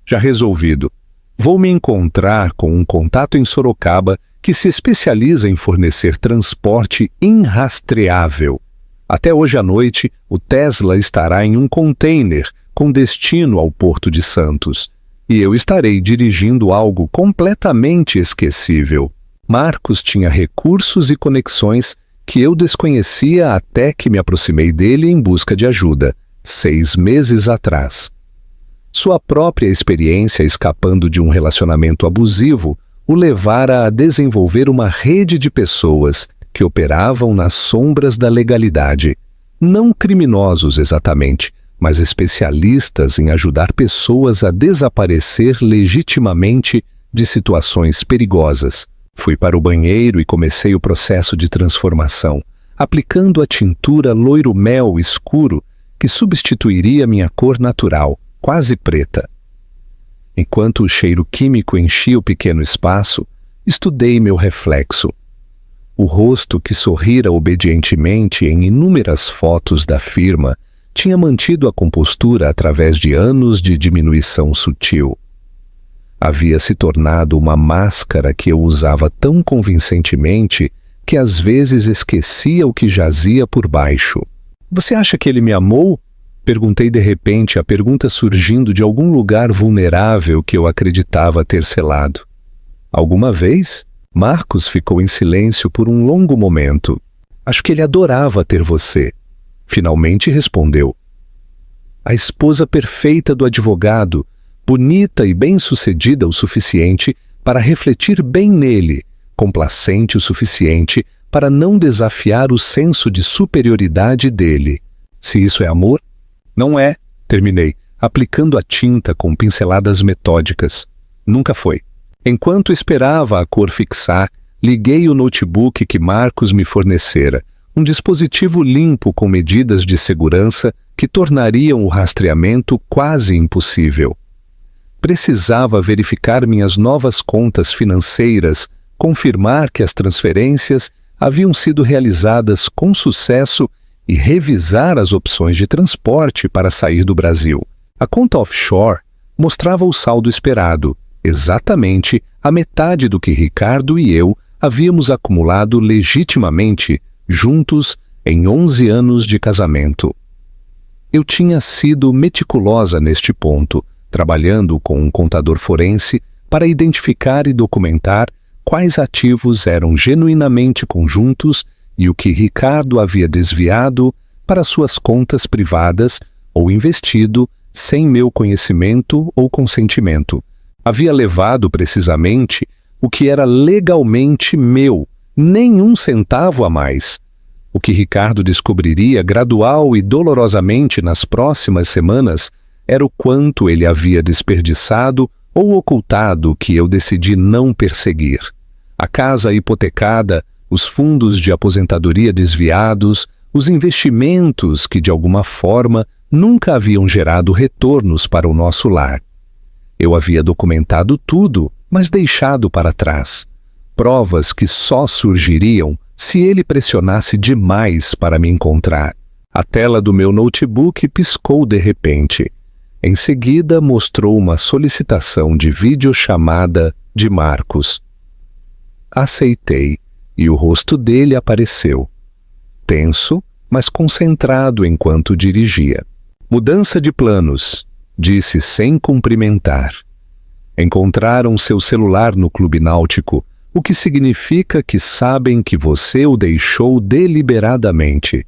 Já resolvido. Vou me encontrar com um contato em Sorocaba que se especializa em fornecer transporte inrastreável. Até hoje à noite, o Tesla estará em um container com destino ao Porto de Santos. E eu estarei dirigindo algo completamente esquecível. Marcos tinha recursos e conexões que eu desconhecia até que me aproximei dele em busca de ajuda, 6 meses atrás. Sua própria experiência escapando de um relacionamento abusivo o levara a desenvolver uma rede de pessoas que operavam nas sombras da legalidade. Não criminosos exatamente, mas especialistas em ajudar pessoas a desaparecer legitimamente de situações perigosas. Fui para o banheiro e comecei o processo de transformação, aplicando a tintura loiro-mel escuro que substituiria minha cor natural, quase preta. Enquanto o cheiro químico enchia o pequeno espaço, estudei meu reflexo. O rosto que sorrira obedientemente em inúmeras fotos da firma tinha mantido a compostura através de anos de diminuição sutil. Havia se tornado uma máscara que eu usava tão convincentemente que às vezes esquecia o que jazia por baixo. Você acha que ele me amou? Perguntei de repente, a pergunta surgindo de algum lugar vulnerável que eu acreditava ter selado. Alguma vez? Marcos ficou em silêncio por um longo momento. Acho que ele adorava ter você. Finalmente respondeu. A esposa perfeita do advogado, bonita e bem-sucedida o suficiente para refletir bem nele, complacente o suficiente para não desafiar o senso de superioridade dele. Se isso é amor? Não é, terminei, aplicando a tinta com pinceladas metódicas. Nunca foi. Enquanto esperava a cor fixar, liguei o notebook que Marcos me fornecera, um dispositivo limpo com medidas de segurança que tornariam o rastreamento quase impossível. Precisava verificar minhas novas contas financeiras, confirmar que as transferências haviam sido realizadas com sucesso e revisar as opções de transporte para sair do Brasil. A conta offshore mostrava o saldo esperado, exatamente a metade do que Ricardo e eu havíamos acumulado legitimamente, juntos, em 11 anos de casamento. Eu tinha sido meticulosa neste ponto, trabalhando com um contador forense para identificar e documentar quais ativos eram genuinamente conjuntos e o que Ricardo havia desviado para suas contas privadas ou investido sem meu conhecimento ou consentimento. Havia levado precisamente o que era legalmente meu, nem um centavo a mais. O que Ricardo descobriria gradual e dolorosamente nas próximas semanas era o quanto ele havia desperdiçado ou ocultado que eu decidi não perseguir. A casa hipotecada, os fundos de aposentadoria desviados, os investimentos que, de alguma forma, nunca haviam gerado retornos para o nosso lar. Eu havia documentado tudo, mas deixado para trás. Provas que só surgiriam se ele pressionasse demais para me encontrar. A tela do meu notebook piscou de repente. Em seguida, mostrou uma solicitação de videochamada de Marcos. Aceitei, e o rosto dele apareceu. Tenso, mas concentrado enquanto dirigia. Mudança de planos, disse sem cumprimentar. Encontraram seu celular no clube náutico, o que significa que sabem que você o deixou deliberadamente.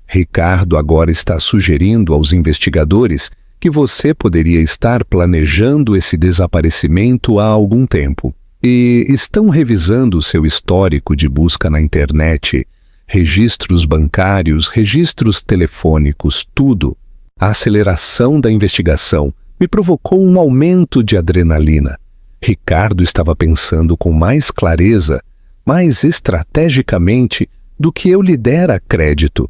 Ricardo agora está sugerindo aos investigadores que você poderia estar planejando esse desaparecimento há algum tempo. E estão revisando seu histórico de busca na internet, registros bancários, registros telefônicos, tudo. A aceleração da investigação me provocou um aumento de adrenalina. Ricardo estava pensando com mais clareza, mais estrategicamente, do que eu lhe dera crédito.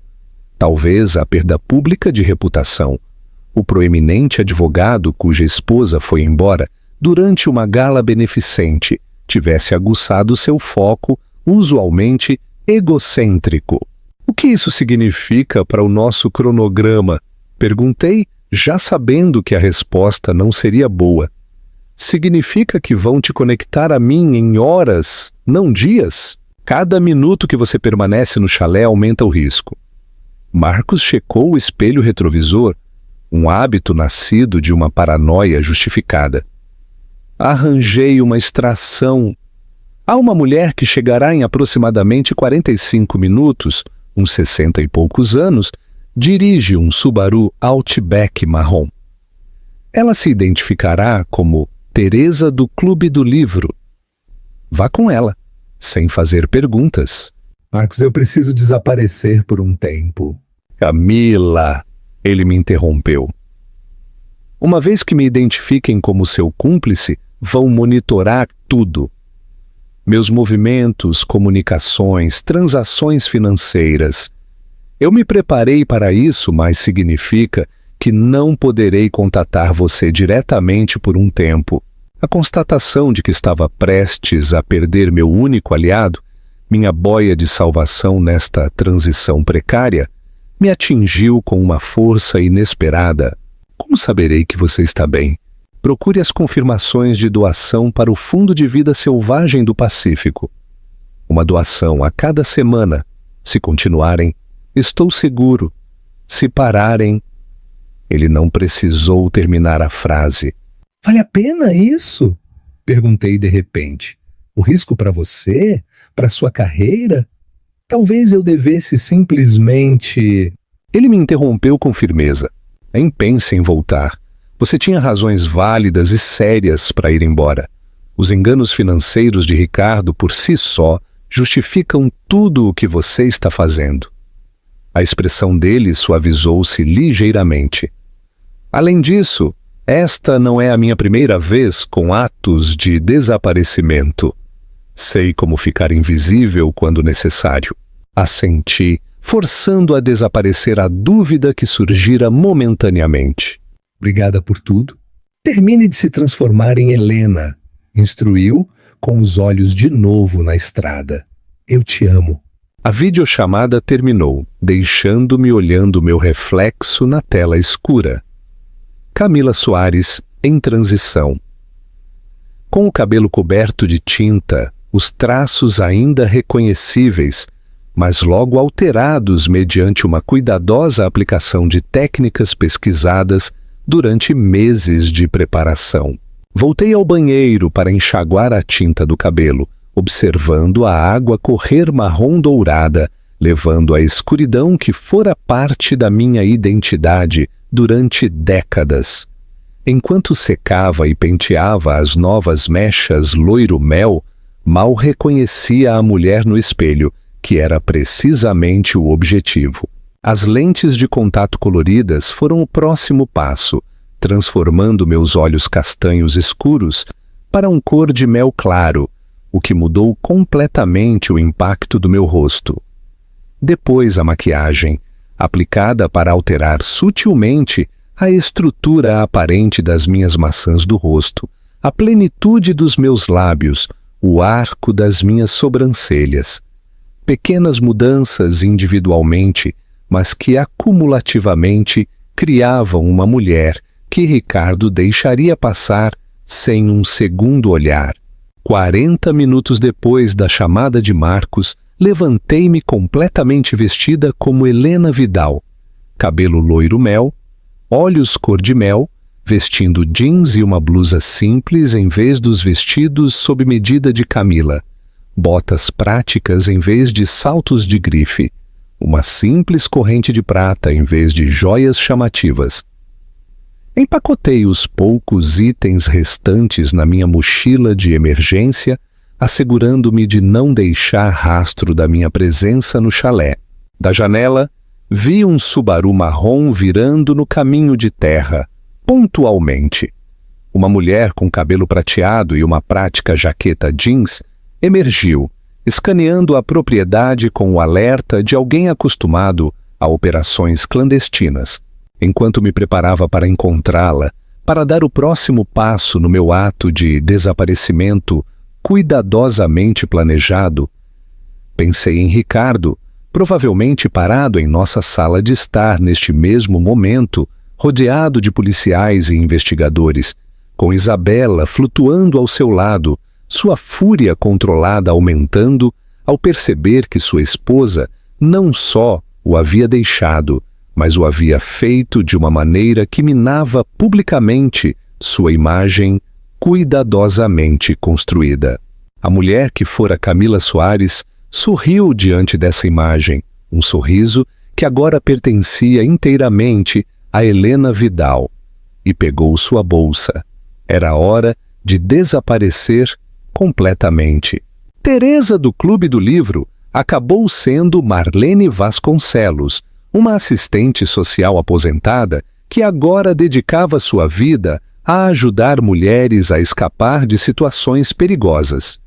Talvez a perda pública de reputação. O proeminente advogado cuja esposa foi embora durante uma gala beneficente tivesse aguçado seu foco, usualmente egocêntrico. O que isso significa para o nosso cronograma? Perguntei, já sabendo que a resposta não seria boa. Significa que vão te conectar a mim em horas, não dias? Cada minuto que você permanece no chalé aumenta o risco. Marcos checou o espelho retrovisor, um hábito nascido de uma paranoia justificada. Arranjei uma extração. Há uma mulher que chegará em aproximadamente 45 minutos, uns 60 e poucos anos, dirige um Subaru Outback marrom. Ela se identificará como Teresa do Clube do Livro. Vá com ela, sem fazer perguntas. Marcos, eu preciso desaparecer por um tempo. Camila, ele me interrompeu. Uma vez que me identifiquem como seu cúmplice, vão monitorar tudo. Meus movimentos, comunicações, transações financeiras. Eu me preparei para isso, mas significa que não poderei contatar você diretamente por um tempo. A constatação de que estava prestes a perder meu único aliado, minha boia de salvação nesta transição precária, me atingiu com uma força inesperada. Como saberei que você está bem? Procure as confirmações de doação para o Fundo de Vida Selvagem do Pacífico. Uma doação a cada semana. Se continuarem, estou seguro. Se pararem... Ele não precisou terminar a frase. Vale a pena isso? Perguntei de repente. O risco para você? Para sua carreira? Talvez eu devesse simplesmente... Ele me interrompeu com firmeza. Nem pense em voltar. Você tinha razões válidas e sérias para ir embora. Os enganos financeiros de Ricardo por si só justificam tudo o que você está fazendo. A expressão dele suavizou-se ligeiramente. Além disso, esta não é a minha primeira vez com atos de desaparecimento. Sei como ficar invisível quando necessário. Assenti, forçando a desaparecer a dúvida que surgira momentaneamente. Obrigada por tudo. Termine de se transformar em Helena, instruiu, com os olhos de novo na estrada. Eu te amo. A videochamada terminou, deixando-me olhando meu reflexo na tela escura. Camila Soares, em transição. Com o cabelo coberto de tinta, os traços ainda reconhecíveis, mas logo alterados mediante uma cuidadosa aplicação de técnicas pesquisadas durante meses de preparação. Voltei ao banheiro para enxaguar a tinta do cabelo, observando a água correr marrom-dourada, levando a escuridão que fora parte da minha identidade durante décadas. Enquanto secava e penteava as novas mechas loiro-mel, mal reconhecia a mulher no espelho, que era precisamente o objetivo. As lentes de contato coloridas foram o próximo passo, transformando meus olhos castanhos escuros para um cor de mel claro, o que mudou completamente o impacto do meu rosto. Depois a maquiagem, aplicada para alterar sutilmente a estrutura aparente das minhas maçãs do rosto, a plenitude dos meus lábios, o arco das minhas sobrancelhas. Pequenas mudanças individualmente, mas que acumulativamente criavam uma mulher que Ricardo deixaria passar sem um segundo olhar. 40 minutos depois da chamada de Marcos, levantei-me completamente vestida como Helena Vidal. Cabelo loiro mel, olhos cor de mel, vestindo jeans e uma blusa simples em vez dos vestidos sob medida de Camila, botas práticas em vez de saltos de grife, uma simples corrente de prata em vez de joias chamativas. Empacotei os poucos itens restantes na minha mochila de emergência, assegurando-me de não deixar rastro da minha presença no chalé. Da janela, vi um Subaru marrom virando no caminho de terra, pontualmente. Uma mulher com cabelo prateado e uma prática jaqueta jeans emergiu, escaneando a propriedade com o alerta de alguém acostumado a operações clandestinas. Enquanto me preparava para encontrá-la, para dar o próximo passo no meu ato de desaparecimento cuidadosamente planejado, pensei em Ricardo, provavelmente parado em nossa sala de estar neste mesmo momento, rodeado de policiais e investigadores, com Isabela flutuando ao seu lado, sua fúria controlada aumentando ao perceber que sua esposa não só o havia deixado, mas o havia feito de uma maneira que minava publicamente sua imagem cuidadosamente construída. A mulher que fora Camila Soares sorriu diante dessa imagem, um sorriso que agora pertencia inteiramente a Helena Vidal, e pegou sua bolsa. Era hora de desaparecer completamente. Teresa do Clube do Livro acabou sendo Marlene Vasconcelos, uma assistente social aposentada que agora dedicava sua vida a ajudar mulheres a escapar de situações perigosas.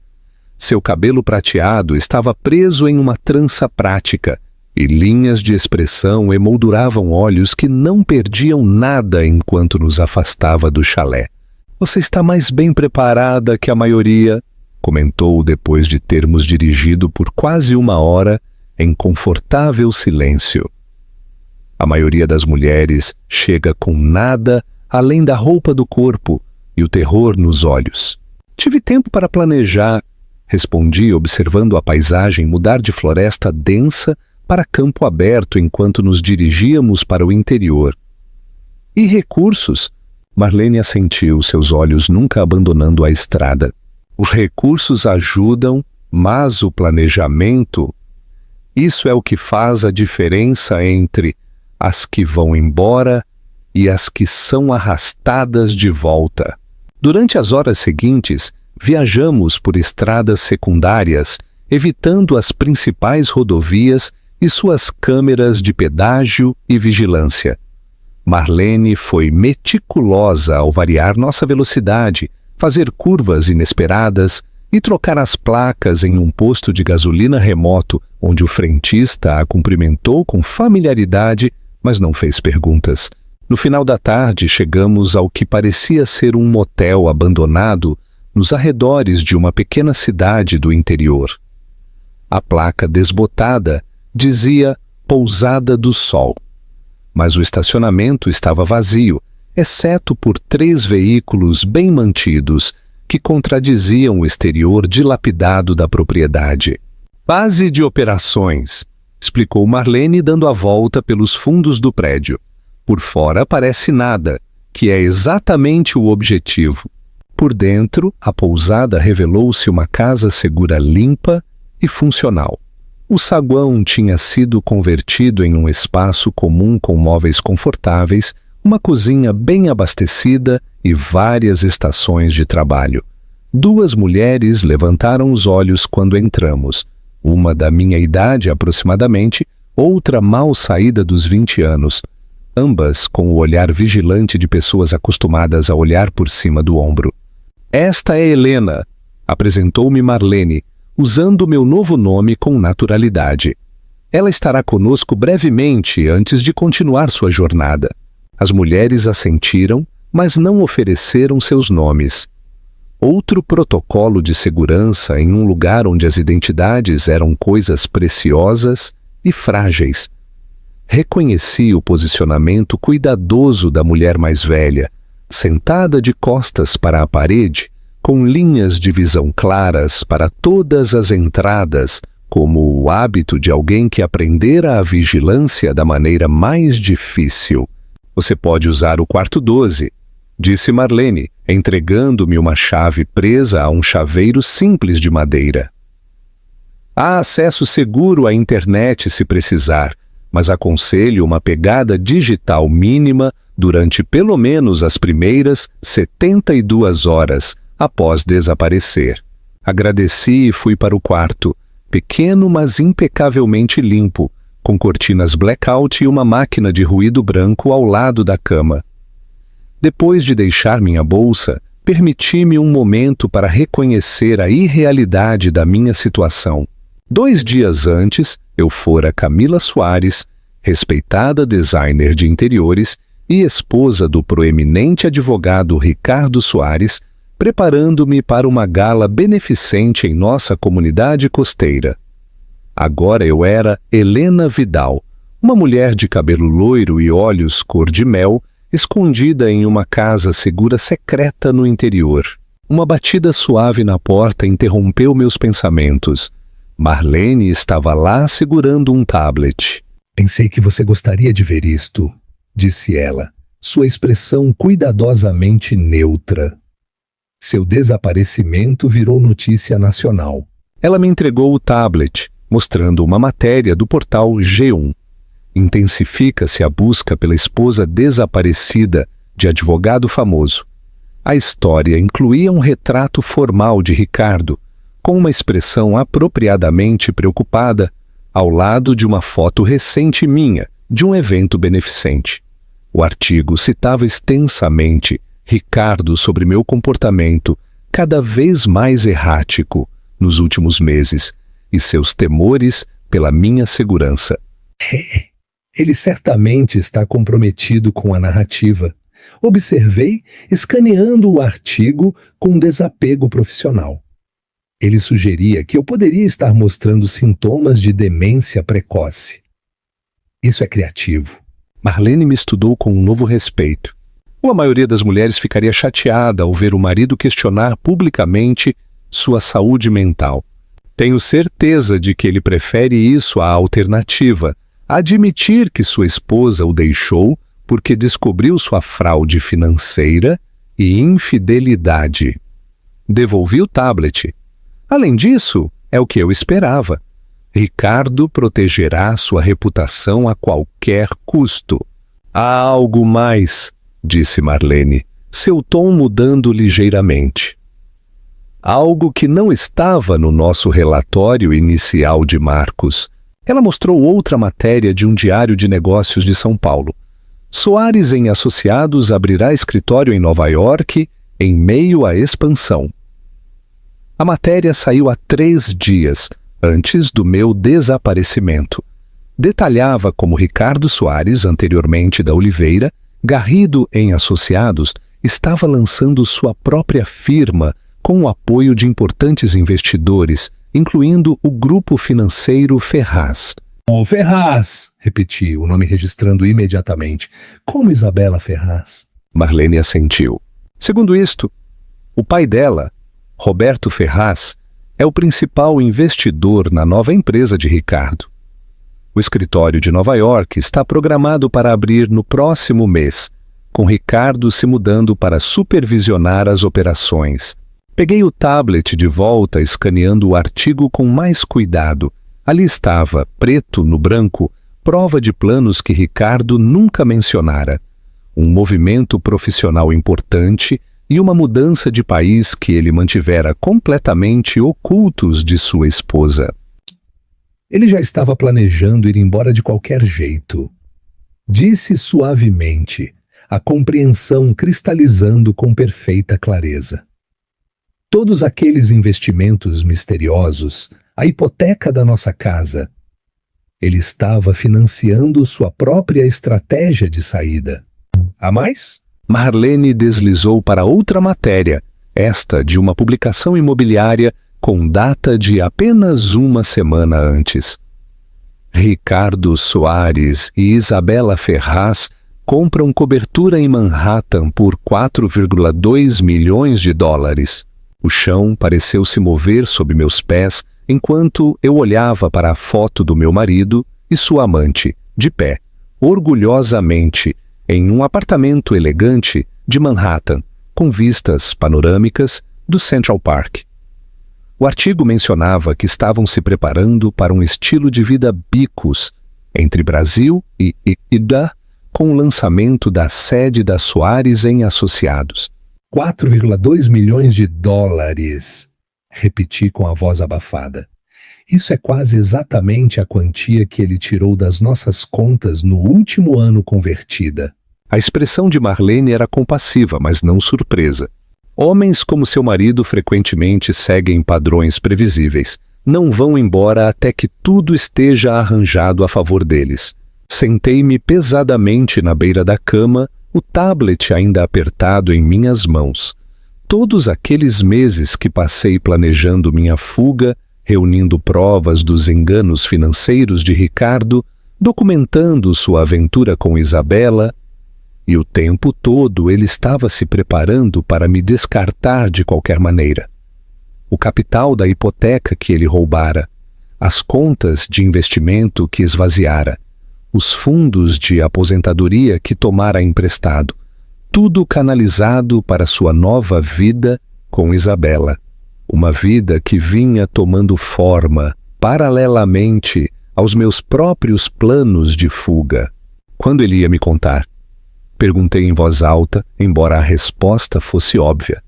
Seu cabelo prateado estava preso em uma trança prática e linhas de expressão emolduravam olhos que não perdiam nada enquanto nos afastava do chalé. "Você está mais bem preparada que a maioria", comentou depois de termos dirigido por quase 1 hora em confortável silêncio. A maioria das mulheres chega com nada além da roupa do corpo e o terror nos olhos. "Tive tempo para planejar", respondi observando a paisagem mudar de floresta densa para campo aberto enquanto nos dirigíamos para o interior. "E recursos?", Marlene assentiu, seus olhos nunca abandonando a estrada. "Os recursos ajudam, mas o planejamento, isso é o que faz a diferença entre as que vão embora e as que são arrastadas de volta." Durante as horas seguintes, viajamos por estradas secundárias, evitando as principais rodovias e suas câmeras de pedágio e vigilância. Marlene foi meticulosa ao variar nossa velocidade, fazer curvas inesperadas e trocar as placas em um posto de gasolina remoto, onde o frentista a cumprimentou com familiaridade, mas não fez perguntas. No final da tarde, chegamos ao que parecia ser um motel abandonado nos arredores de uma pequena cidade do interior. A placa desbotada dizia Pousada do Sol, mas o estacionamento estava vazio, exceto por 3 veículos bem mantidos que contradiziam o exterior dilapidado da propriedade. "Base de operações", explicou Marlene dando a volta pelos fundos do prédio. "Por fora parece nada, que é exatamente o objetivo." Por dentro, a pousada revelou-se uma casa segura limpa e funcional. O saguão tinha sido convertido em um espaço comum com móveis confortáveis, uma cozinha bem abastecida e várias estações de trabalho. 2 mulheres levantaram os olhos quando entramos, uma da minha idade aproximadamente, outra mal saída dos 20 anos. ambas com o olhar vigilante de pessoas acostumadas a olhar por cima do ombro. Esta é Helena, apresentou-me Marlene, usando meu novo nome com naturalidade. Ela estará conosco brevemente antes de continuar sua jornada. As mulheres assentiram, mas não ofereceram seus nomes. Outro protocolo de segurança em um lugar onde as identidades eram coisas preciosas e frágeis. Reconheci o posicionamento cuidadoso da mulher mais velha, sentada de costas para a parede, com linhas de visão claras para todas as entradas, como o hábito de alguém que aprendera a vigilância da maneira mais difícil. Você pode usar o quarto 12, disse Marlene, entregando-me uma chave presa a um chaveiro simples de madeira. Há acesso seguro à internet se precisar, mas aconselho uma pegada digital mínima durante pelo menos as primeiras 72 horas após desaparecer. Agradeci e fui para o quarto, pequeno mas impecavelmente limpo, com cortinas blackout e uma máquina de ruído branco ao lado da cama. Depois de deixar minha bolsa, permiti-me um momento para reconhecer a irrealidade da minha situação. 2 dias antes, eu fora Camila Soares, respeitada designer de interiores e esposa do proeminente advogado Ricardo Soares, preparando-me para uma gala beneficente em nossa comunidade costeira. Agora eu era Helena Vidal, uma mulher de cabelo loiro e olhos cor de mel, escondida em uma casa segura secreta no interior. Uma batida suave na porta interrompeu meus pensamentos. Marlene estava lá segurando um tablet. Pensei que você gostaria de ver isto, disse ela, sua expressão cuidadosamente neutra. Seu desaparecimento virou notícia nacional. Ela me entregou o tablet, mostrando uma matéria do portal G1. Intensifica-se a busca pela esposa desaparecida de advogado famoso. A história incluía um retrato formal de Ricardo, com uma expressão apropriadamente preocupada, ao lado de uma foto recente minha, de um evento beneficente. O artigo citava extensamente Ricardo sobre meu comportamento cada vez mais errático nos últimos meses e seus temores pela minha segurança. Ele certamente está comprometido com a narrativa. Observei, escaneando o artigo com desapego profissional. Ele sugeria que eu poderia estar mostrando sintomas de demência precoce. Isso é criativo. Marlene me estudou com um novo respeito. Ou a maioria das mulheres ficaria chateada ao ver o marido questionar publicamente sua saúde mental. Tenho certeza de que ele prefere isso à alternativa, admitir que sua esposa o deixou porque descobriu sua fraude financeira e infidelidade. Devolvi o tablet. Além disso, é o que eu esperava. Ricardo protegerá sua reputação a qualquer custo. Há algo mais, disse Marlene, seu tom mudando ligeiramente. Algo que não estava no nosso relatório inicial de Marcos. Ela mostrou outra matéria de um diário de negócios de São Paulo. Soares em Associados abrirá escritório em Nova York em meio à expansão. A matéria saiu há 3 dias, antes do meu desaparecimento. Detalhava como Ricardo Soares, anteriormente da Oliveira, Garrido em Associados, estava lançando sua própria firma com o apoio de importantes investidores, incluindo o grupo financeiro Ferraz. Oh, Ferraz! Repeti, o nome registrando imediatamente. Como Isabela Ferraz? Marlene assentiu. Segundo isto, o pai dela, Roberto Ferraz, é o principal investidor na nova empresa de Ricardo. O escritório de Nova York está programado para abrir no próximo mês, com Ricardo se mudando para supervisionar as operações. Peguei o tablet de volta, escaneando o artigo com mais cuidado. Ali estava, preto no branco, prova de planos que Ricardo nunca mencionara. Um movimento profissional importante e uma mudança de país que ele mantivera completamente ocultos de sua esposa. Ele já estava planejando ir embora de qualquer jeito. Disse suavemente, a compreensão cristalizando com perfeita clareza. Todos aqueles investimentos misteriosos, a hipoteca da nossa casa. Ele estava financiando sua própria estratégia de saída. Há mais? Marlene deslizou para outra matéria, esta de uma publicação imobiliária com data de apenas uma semana antes. Ricardo Soares e Isabela Ferraz compram cobertura em Manhattan por 4,2 milhões de dólares. O chão pareceu se mover sob meus pés enquanto eu olhava para a foto do meu marido e sua amante, de pé, orgulhosamente, em um apartamento elegante de Manhattan, com vistas panorâmicas do Central Park. O artigo mencionava que estavam se preparando para um estilo de vida bicos entre Brasil e Ida, com o lançamento da sede da Soares em Associados. 4,2 milhões de dólares, repeti com a voz abafada. Isso é quase exatamente a quantia que ele tirou das nossas contas no último ano convertida. A expressão de Marlene era compassiva, mas não surpresa. Homens como seu marido frequentemente seguem padrões previsíveis. Não vão embora até que tudo esteja arranjado a favor deles. Sentei-me pesadamente na beira da cama, o tablet ainda apertado em minhas mãos. Todos aqueles meses que passei planejando minha fuga, reunindo provas dos enganos financeiros de Ricardo, documentando sua aventura com Isabela, e o tempo todo ele estava se preparando para me descartar de qualquer maneira. O capital da hipoteca que ele roubara, as contas de investimento que esvaziara, os fundos de aposentadoria que tomara emprestado, tudo canalizado para sua nova vida com Isabela. Uma vida que vinha tomando forma, paralelamente aos meus próprios planos de fuga. Quando ele ia me contar? Perguntei em voz alta, embora a resposta fosse óbvia.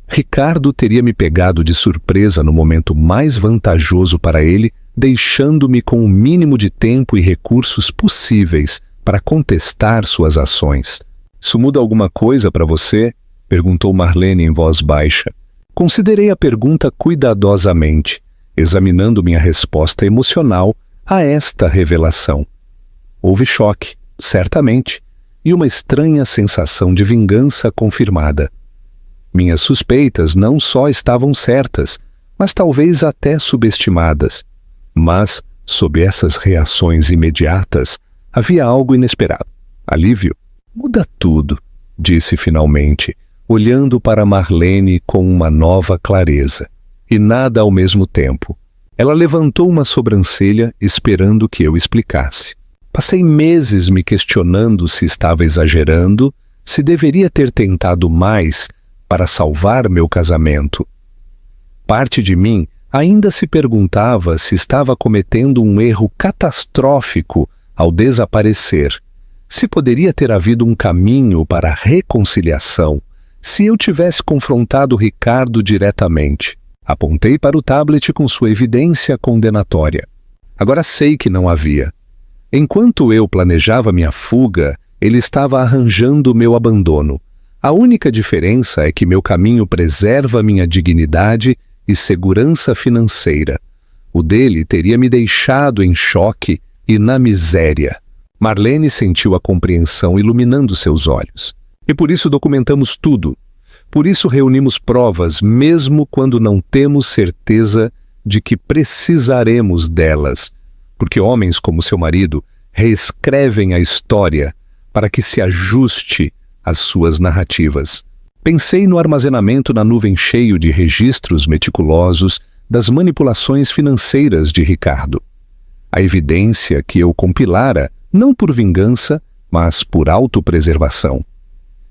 Ricardo teria me pegado de surpresa no momento mais vantajoso para ele, deixando-me com o mínimo de tempo e recursos possíveis para contestar suas ações. Isso muda alguma coisa para você? Perguntou Marlene em voz baixa. Considerei a pergunta cuidadosamente, examinando minha resposta emocional a esta revelação. Houve choque, certamente, e uma estranha sensação de vingança confirmada. Minhas suspeitas não só estavam certas, mas talvez até subestimadas. Mas, sob essas reações imediatas, havia algo inesperado. Alívio? Muda tudo, disse finalmente, olhando para Marlene com uma nova clareza. E nada ao mesmo tempo. Ela levantou uma sobrancelha, esperando que eu explicasse. Passei meses me questionando se estava exagerando, se deveria ter tentado mais para salvar meu casamento. Parte de mim ainda se perguntava se estava cometendo um erro catastrófico ao desaparecer, se poderia ter havido um caminho para a reconciliação, se eu tivesse confrontado Ricardo diretamente. Apontei para o tablet com sua evidência condenatória. Agora sei que não havia. Enquanto eu planejava minha fuga, ele estava arranjando meu abandono. A única diferença é que meu caminho preserva minha dignidade e segurança financeira. O dele teria me deixado em choque e na miséria. Marlene sentiu a compreensão iluminando seus olhos. E por isso documentamos tudo. Por isso reunimos provas, mesmo quando não temos certeza de que precisaremos delas. Porque homens como seu marido reescrevem a história para que se ajuste às suas narrativas. Pensei no armazenamento na nuvem cheio de registros meticulosos das manipulações financeiras de Ricardo. A evidência que eu compilara, não por vingança, mas por autopreservação.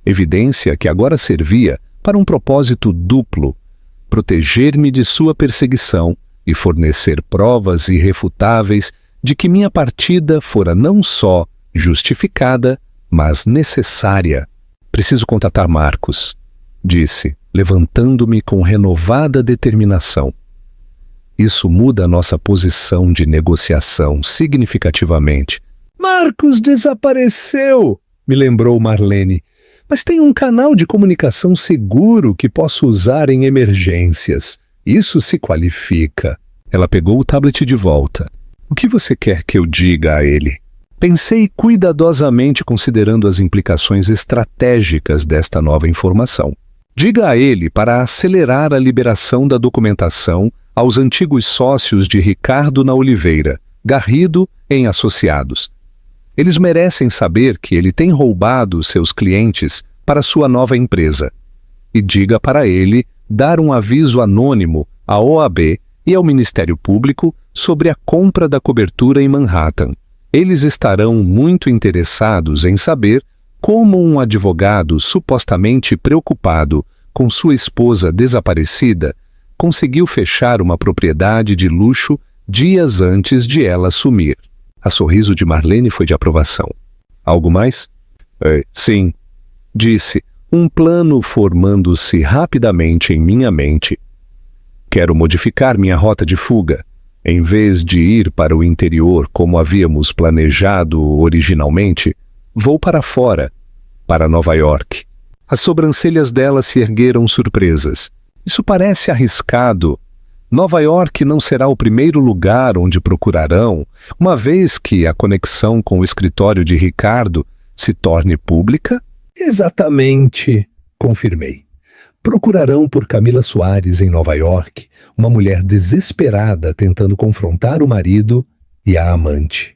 Evidência que agora servia para um propósito duplo: proteger-me de sua perseguição e fornecer provas irrefutáveis de que minha partida fora não só justificada, mas necessária. Preciso contatar Marcos, disse, levantando-me com renovada determinação. Isso muda nossa posição de negociação significativamente. Marcos desapareceu, me lembrou Marlene. Mas tem um canal de comunicação seguro que posso usar em emergências. Isso se qualifica. Ela pegou o tablet de volta. O que você quer que eu diga a ele? Pensei cuidadosamente considerando as implicações estratégicas desta nova informação. Diga a ele para acelerar a liberação da documentação aos antigos sócios de Ricardo na Oliveira, Garrido em Associados. Eles merecem saber que ele tem roubado seus clientes para sua nova empresa. E diga para ele dar um aviso anônimo à OAB e ao Ministério Público sobre a compra da cobertura em Manhattan. Eles estarão muito interessados em saber como um advogado supostamente preocupado com sua esposa desaparecida conseguiu fechar uma propriedade de luxo dias antes de ela sumir. A sorriso de Marlene foi de aprovação. Algo mais? Sim, disse, um plano formando-se rapidamente em minha mente. Quero modificar minha rota de fuga. Em vez de ir para o interior como havíamos planejado originalmente, vou para fora, para Nova York. As sobrancelhas dela se ergueram surpresas. Isso parece arriscado. Nova York não será o primeiro lugar onde procurarão, uma vez que a conexão com o escritório de Ricardo se torne pública? Exatamente, confirmei. Procurarão por Camila Soares em Nova York, uma mulher desesperada tentando confrontar o marido e a amante.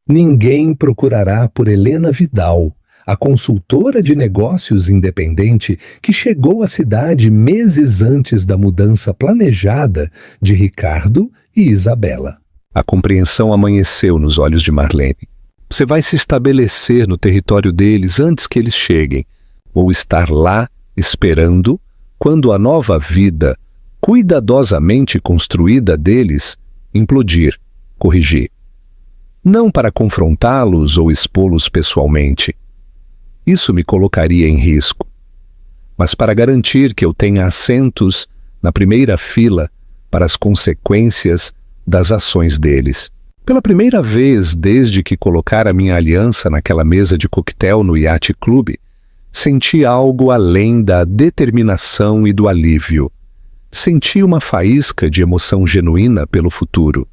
Ninguém procurará por Helena Vidal, a consultora de negócios independente que chegou à cidade meses antes da mudança planejada de Ricardo e Isabela. A compreensão amanheceu nos olhos de Marlene. Você vai se estabelecer no território deles antes que eles cheguem, ou estar lá esperando quando a nova vida, cuidadosamente construída deles, implodir, corrigir. Não para confrontá-los ou expô-los pessoalmente. Isso me colocaria em risco. Mas para garantir que eu tenha assentos na primeira fila para as consequências das ações deles. Pela primeira vez desde que colocara minha aliança naquela mesa de coquetel no Yacht Club, senti algo além da determinação e do alívio. Senti uma faísca de emoção genuína pelo futuro.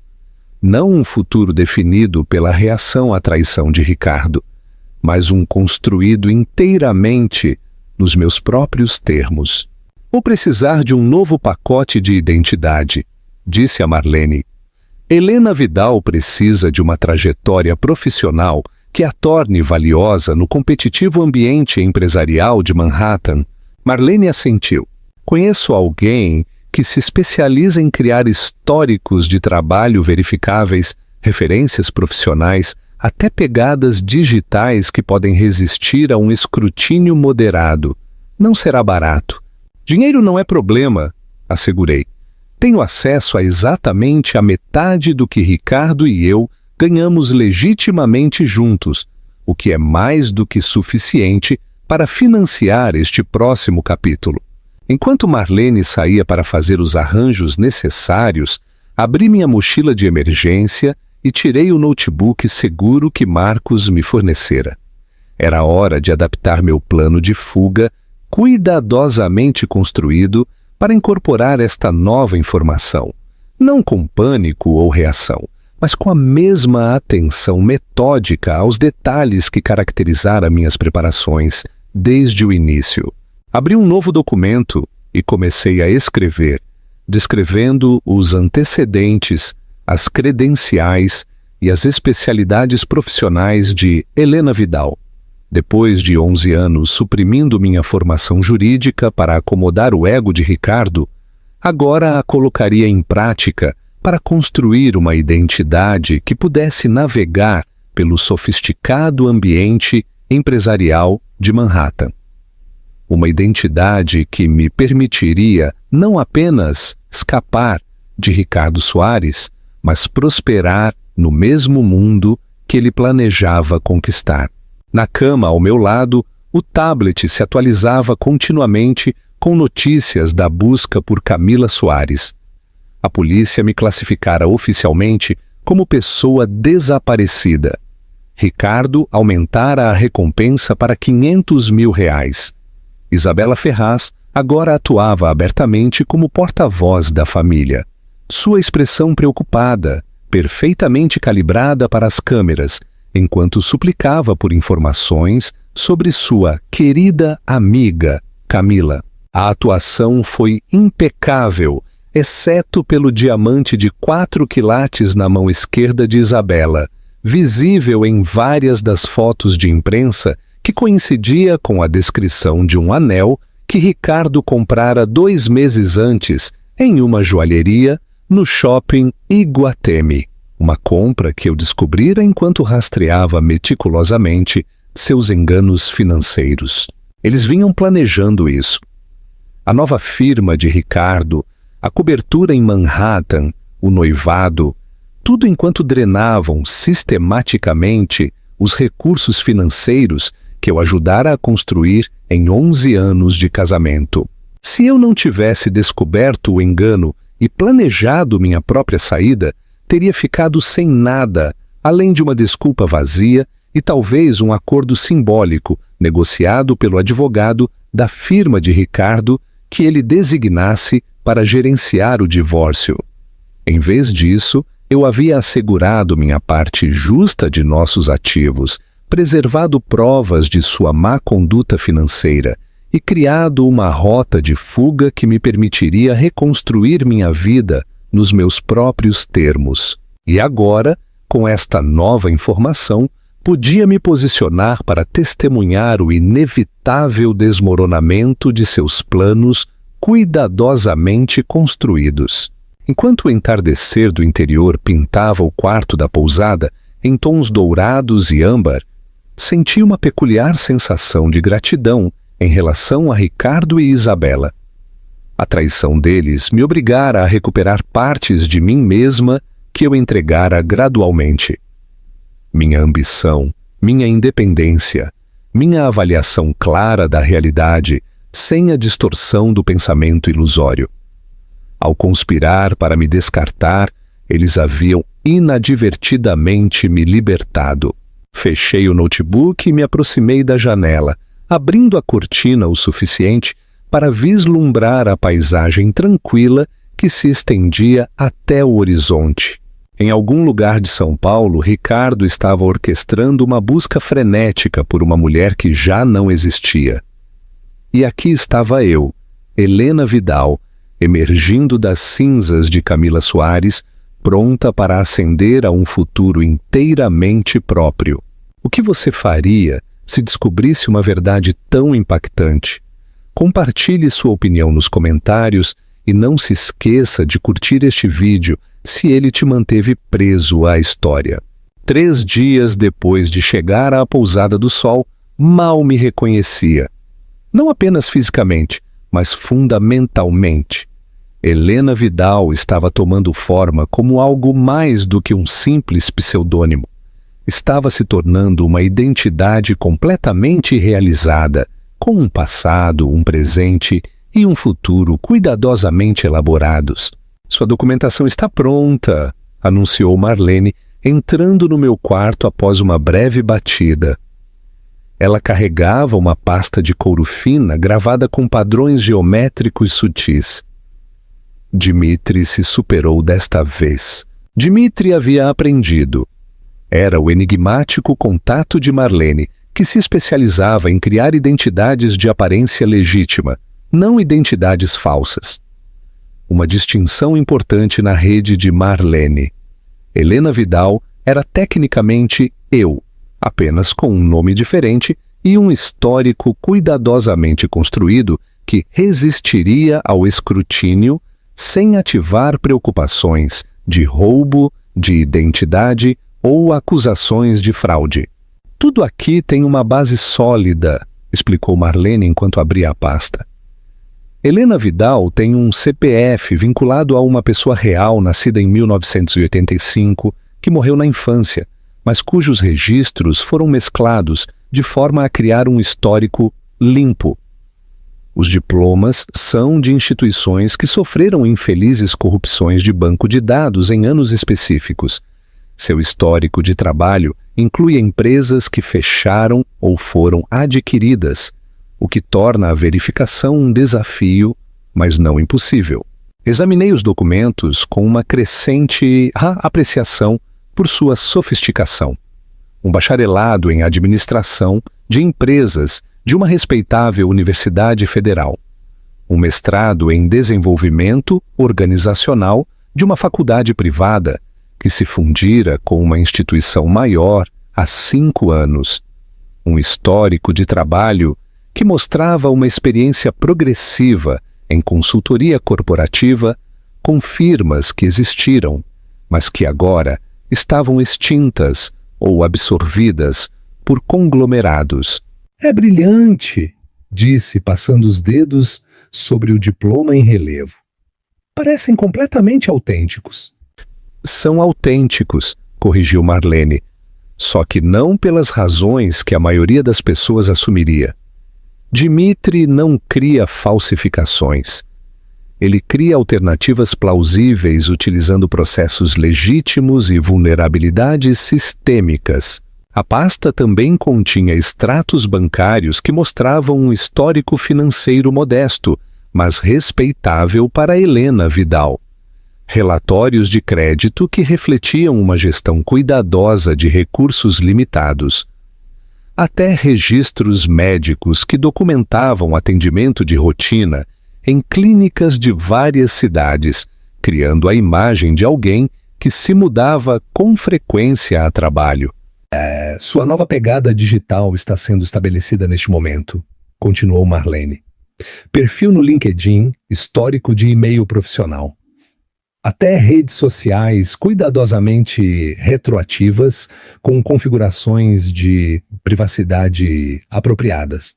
Não um futuro definido pela reação à traição de Ricardo, mas um construído inteiramente nos meus próprios termos. Vou precisar de um novo pacote de identidade, disse a Marlene. Helena Vidal precisa de uma trajetória profissional que a torne valiosa no competitivo ambiente empresarial de Manhattan. Marlene assentiu. Conheço alguém que se especializa em criar históricos de trabalho verificáveis, referências profissionais, até pegadas digitais que podem resistir a um escrutínio moderado. Não será barato. Dinheiro não é problema, assegurei. Tenho acesso a exatamente a metade do que Ricardo e eu ganhamos legitimamente juntos, o que é mais do que suficiente para financiar este próximo capítulo. Enquanto Marlene saía para fazer os arranjos necessários, abri minha mochila de emergência e tirei o notebook seguro que Marcos me fornecera. Era hora de adaptar meu plano de fuga, cuidadosamente construído, para incorporar esta nova informação, não com pânico ou reação, mas com a mesma atenção metódica aos detalhes que caracterizaram minhas preparações desde o início. Abri um novo documento e comecei a escrever, descrevendo os antecedentes, as credenciais e as especialidades profissionais de Helena Vidal. Depois de 11 anos suprimindo minha formação jurídica para acomodar o ego de Ricardo, agora a colocaria em prática para construir uma identidade que pudesse navegar pelo sofisticado ambiente empresarial de Manhattan. Uma identidade que me permitiria não apenas escapar de Ricardo Soares, mas prosperar no mesmo mundo que ele planejava conquistar. Na cama ao meu lado, o tablet se atualizava continuamente com notícias da busca por Camila Soares. A polícia me classificara oficialmente como pessoa desaparecida. Ricardo aumentara a recompensa para R$500 mil. Isabela Ferraz agora atuava abertamente como porta-voz da família. Sua expressão preocupada, perfeitamente calibrada para as câmeras, enquanto suplicava por informações sobre sua querida amiga, Camila. A atuação foi impecável, exceto pelo diamante de 4 quilates na mão esquerda de Isabela, visível em várias das fotos de imprensa que coincidia com a descrição de um anel que Ricardo comprara 2 meses antes em uma joalheria no shopping Iguatemi. Uma compra que eu descobrira enquanto rastreava meticulosamente seus enganos financeiros. Eles vinham planejando isso. A nova firma de Ricardo, a cobertura em Manhattan, o noivado, tudo enquanto drenavam sistematicamente os recursos financeiros que eu ajudara a construir em 11 anos de casamento. Se eu não tivesse descoberto o engano e planejado minha própria saída, teria ficado sem nada, além de uma desculpa vazia e talvez um acordo simbólico negociado pelo advogado da firma de Ricardo que ele designasse para gerenciar o divórcio. Em vez disso, eu havia assegurado minha parte justa de nossos ativos, preservado provas de sua má conduta financeira e criado uma rota de fuga que me permitiria reconstruir minha vida nos meus próprios termos. E agora, com esta nova informação, podia me posicionar para testemunhar o inevitável desmoronamento de seus planos cuidadosamente construídos. Enquanto o entardecer do interior pintava o quarto da pousada em tons dourados e âmbar, senti uma peculiar sensação de gratidão em relação a Ricardo e Isabela. A traição deles me obrigara a recuperar partes de mim mesma que eu entregara gradualmente. Minha ambição, minha independência, minha avaliação clara da realidade, sem a distorção do pensamento ilusório. Ao conspirar para me descartar, eles haviam inadvertidamente me libertado. Fechei o notebook e me aproximei da janela, abrindo a cortina o suficiente para vislumbrar a paisagem tranquila que se estendia até o horizonte. Em algum lugar de São Paulo, Ricardo estava orquestrando uma busca frenética por uma mulher que já não existia. E aqui estava eu, Helena Vidal, emergindo das cinzas de Camila Soares, pronta para ascender a um futuro inteiramente próprio. O que você faria se descobrisse uma verdade tão impactante? Compartilhe sua opinião nos comentários e não se esqueça de curtir este vídeo se ele te manteve preso à história. 3 dias depois de chegar à Pousada do Sol, mal me reconhecia. Não apenas fisicamente, mas fundamentalmente. Helena Vidal estava tomando forma como algo mais do que um simples pseudônimo. Estava se tornando uma identidade completamente realizada, com um passado, um presente e um futuro cuidadosamente elaborados. Sua documentação está pronta, anunciou Marlene, entrando no meu quarto após uma breve batida. Ela carregava uma pasta de couro fina gravada com padrões geométricos sutis. Dmitri se superou desta vez. Dmitri havia aprendido. Era o enigmático contato de Marlene, que se especializava em criar identidades de aparência legítima, não identidades falsas. Uma distinção importante na rede de Marlene. Helena Vidal era tecnicamente eu, apenas com um nome diferente e um histórico cuidadosamente construído que resistiria ao escrutínio sem ativar preocupações de roubo, de identidade ou acusações de fraude. Tudo aqui tem uma base sólida, explicou Marlene enquanto abria a pasta. Helena Vidal tem um CPF vinculado a uma pessoa real nascida em 1985, que morreu na infância, mas cujos registros foram mesclados de forma a criar um histórico limpo. Os diplomas são de instituições que sofreram infelizes corrupções de banco de dados em anos específicos. Seu histórico de trabalho inclui empresas que fecharam ou foram adquiridas, o que torna a verificação um desafio, mas não impossível. Examinei os documentos com uma crescente apreciação por sua sofisticação. Um bacharelado em administração de empresas de uma respeitável universidade federal. Um mestrado em desenvolvimento organizacional de uma faculdade privada que se fundira com uma instituição maior há 5 anos. Um histórico de trabalho que mostrava uma experiência progressiva em consultoria corporativa com firmas que existiram, mas que agora estavam extintas ou absorvidas por conglomerados. É brilhante, disse, passando os dedos sobre o diploma em relevo. Parecem completamente autênticos. São autênticos, corrigiu Marlene, só que não pelas razões que a maioria das pessoas assumiria. Dmitri não cria falsificações. Ele cria alternativas plausíveis utilizando processos legítimos e vulnerabilidades sistêmicas. A pasta também continha extratos bancários que mostravam um histórico financeiro modesto, mas respeitável para Helena Vidal. Relatórios de crédito que refletiam uma gestão cuidadosa de recursos limitados. Até registros médicos que documentavam atendimento de rotina em clínicas de várias cidades, criando a imagem de alguém que se mudava com frequência a trabalho. Sua nova pegada digital está sendo estabelecida neste momento, continuou Marlene. Perfil no LinkedIn, histórico de e-mail profissional. Até redes sociais cuidadosamente retroativas, com configurações de privacidade apropriadas.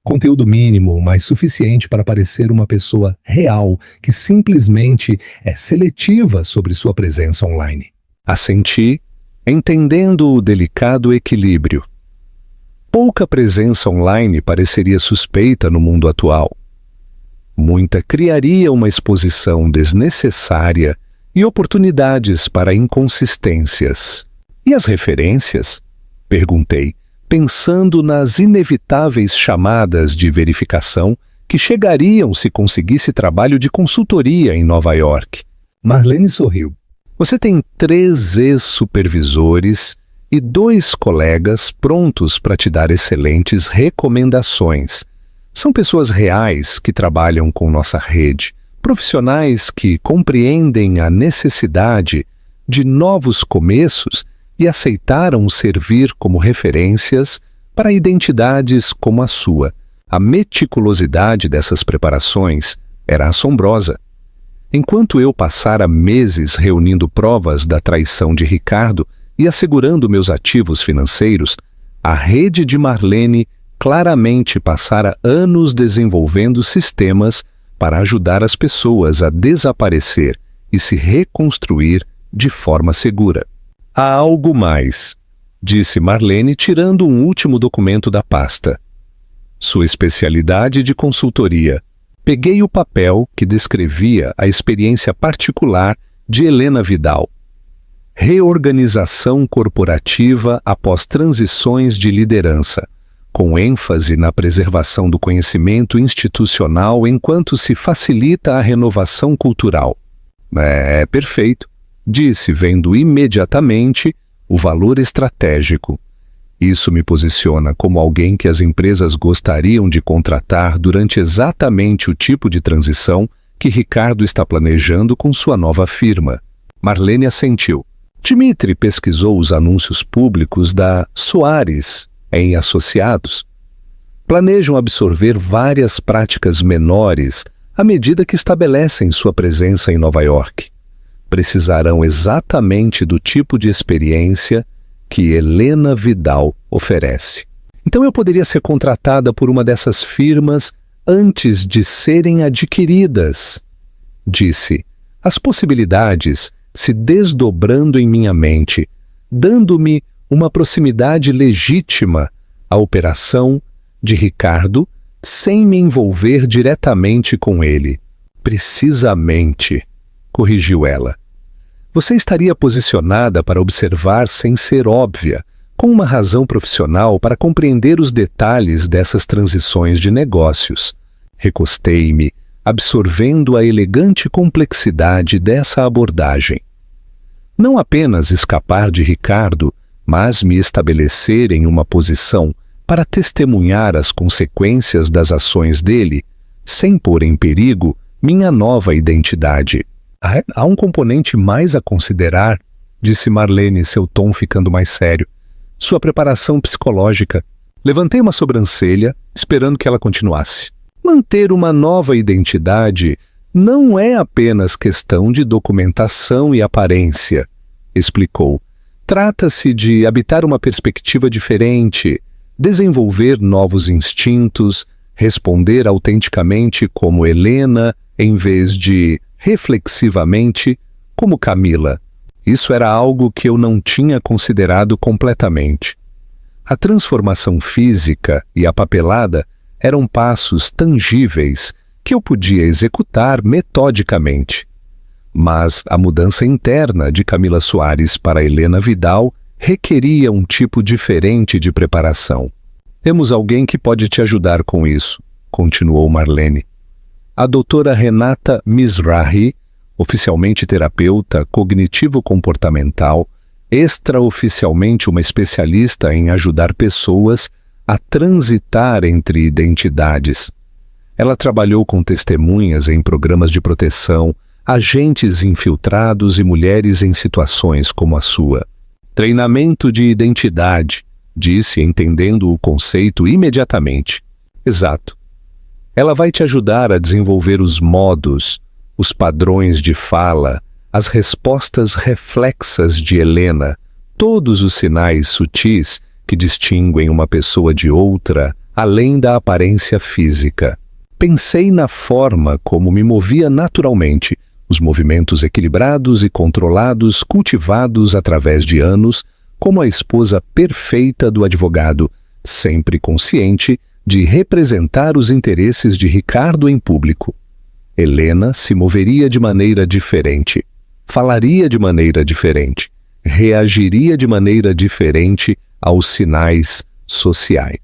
Conteúdo mínimo, mas suficiente para parecer uma pessoa real, que simplesmente é seletiva sobre sua presença online. Assenti, entendendo o delicado equilíbrio. Pouca presença online pareceria suspeita no mundo atual. Muita criaria uma exposição desnecessária e oportunidades para inconsistências. E as referências? Perguntei, pensando nas inevitáveis chamadas de verificação que chegariam se conseguisse trabalho de consultoria em Nova York. Marlene sorriu. Você tem 3 ex-supervisores e 2 colegas prontos para te dar excelentes recomendações. São pessoas reais que trabalham com nossa rede, profissionais que compreendem a necessidade de novos começos e aceitaram servir como referências para identidades como a sua. A meticulosidade dessas preparações era assombrosa. Enquanto eu passara meses reunindo provas da traição de Ricardo e assegurando meus ativos financeiros, a rede de Marlene claramente passara anos desenvolvendo sistemas para ajudar as pessoas a desaparecer e se reconstruir de forma segura. Há algo mais, disse Marlene, tirando um último documento da pasta. Sua especialidade de consultoria. Peguei o papel que descrevia a experiência particular de Helena Vidal. Reorganização corporativa após transições de liderança, com ênfase na preservação do conhecimento institucional enquanto se facilita a renovação cultural. É perfeito, disse, vendo imediatamente o valor estratégico. Isso me posiciona como alguém que as empresas gostariam de contratar durante exatamente o tipo de transição que Ricardo está planejando com sua nova firma. Marlene assentiu. Dmitri pesquisou os anúncios públicos da Soares em Associados. Planejam absorver várias práticas menores à medida que estabelecem sua presença em Nova York. Precisarão exatamente do tipo de experiência que Helena Vidal oferece. Então eu poderia ser contratada por uma dessas firmas antes de serem adquiridas, disse, as possibilidades se desdobrando em minha mente, dando-me uma proximidade legítima à operação de Ricardo sem me envolver diretamente com ele. Precisamente, corrigiu ela. Você estaria posicionada para observar sem ser óbvia, com uma razão profissional para compreender os detalhes dessas transições de negócios. Recostei-me, absorvendo a elegante complexidade dessa abordagem. Não apenas escapar de Ricardo, mas me estabelecer em uma posição para testemunhar as consequências das ações dele, sem pôr em perigo minha nova identidade. Há um componente mais a considerar, disse Marlene, seu tom ficando mais sério. Sua preparação psicológica. Levantei uma sobrancelha, esperando que ela continuasse. Manter uma nova identidade não é apenas questão de documentação e aparência, explicou. Trata-se de habitar uma perspectiva diferente, desenvolver novos instintos, responder autenticamente como Helena, em vez de reflexivamente como Camila. Isso era algo que eu não tinha considerado completamente. A transformação física e a papelada eram passos tangíveis que eu podia executar metodicamente. Mas a mudança interna de Camila Soares para Helena Vidal requeria um tipo diferente de preparação. Temos alguém que pode te ajudar com isso, continuou Marlene. A doutora Renata Mizrahi, oficialmente terapeuta cognitivo-comportamental, extraoficialmente uma especialista em ajudar pessoas a transitar entre identidades. Ela trabalhou com testemunhas em programas de proteção, agentes infiltrados e mulheres em situações como a sua. Treinamento de identidade, disse, entendendo o conceito imediatamente. Exato. Ela vai te ajudar a desenvolver os modos, os padrões de fala, as respostas reflexas de Helena, todos os sinais sutis que distinguem uma pessoa de outra, além da aparência física. Pensei na forma como me movia naturalmente, os movimentos equilibrados e controlados cultivados através de anos, como a esposa perfeita do advogado, sempre consciente de representar os interesses de Ricardo em público. Helena se moveria de maneira diferente, falaria de maneira diferente, reagiria de maneira diferente aos sinais sociais.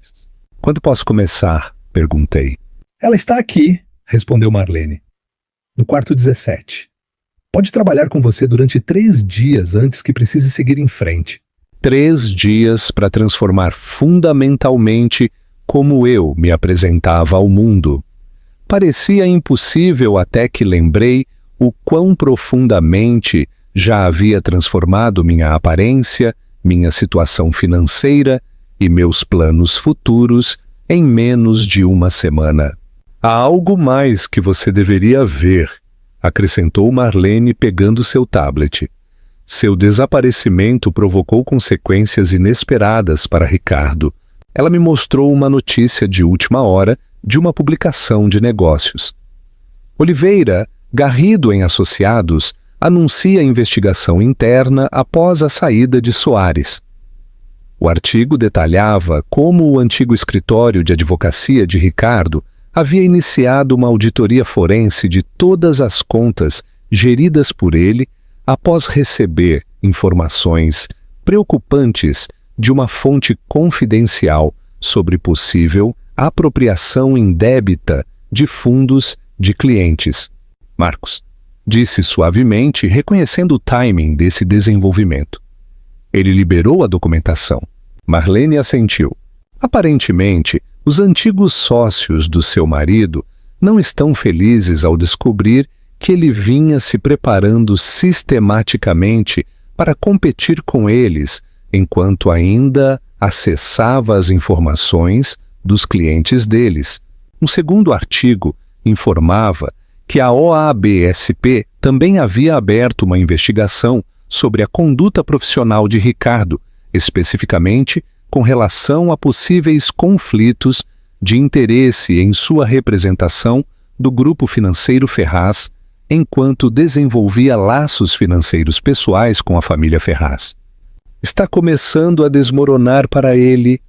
Quando posso começar? Perguntei. Ela está aqui, respondeu Marlene. No quarto 17. Pode trabalhar com você durante 3 dias antes que precise seguir em frente. 3 dias para transformar fundamentalmente como eu me apresentava ao mundo. Parecia impossível até que lembrei o quão profundamente já havia transformado minha aparência, minha situação financeira e meus planos futuros em menos de uma semana. Há algo mais que você deveria ver, acrescentou Marlene pegando seu tablet. Seu desaparecimento provocou consequências inesperadas para Ricardo. Ela me mostrou uma notícia de última hora de uma publicação de negócios. Oliveira, Garrido em Associados, anuncia investigação interna após a saída de Soares. O artigo detalhava como o antigo escritório de advocacia de Ricardo havia iniciado uma auditoria forense de todas as contas geridas por ele após receber informações preocupantes de uma fonte confidencial sobre possível apropriação indébita de fundos de clientes. Marcos, disse suavemente, reconhecendo o timing desse desenvolvimento. Ele liberou a documentação. Marlene assentiu. Aparentemente, os antigos sócios do seu marido não estão felizes ao descobrir que ele vinha se preparando sistematicamente para competir com eles, enquanto ainda acessava as informações dos clientes deles. Um segundo artigo informava que a OABSP também havia aberto uma investigação sobre a conduta profissional de Ricardo, especificamente com relação a possíveis conflitos de interesse em sua representação do Grupo Financeiro Ferraz, enquanto desenvolvia laços financeiros pessoais com a família Ferraz. Está começando a desmoronar para ele,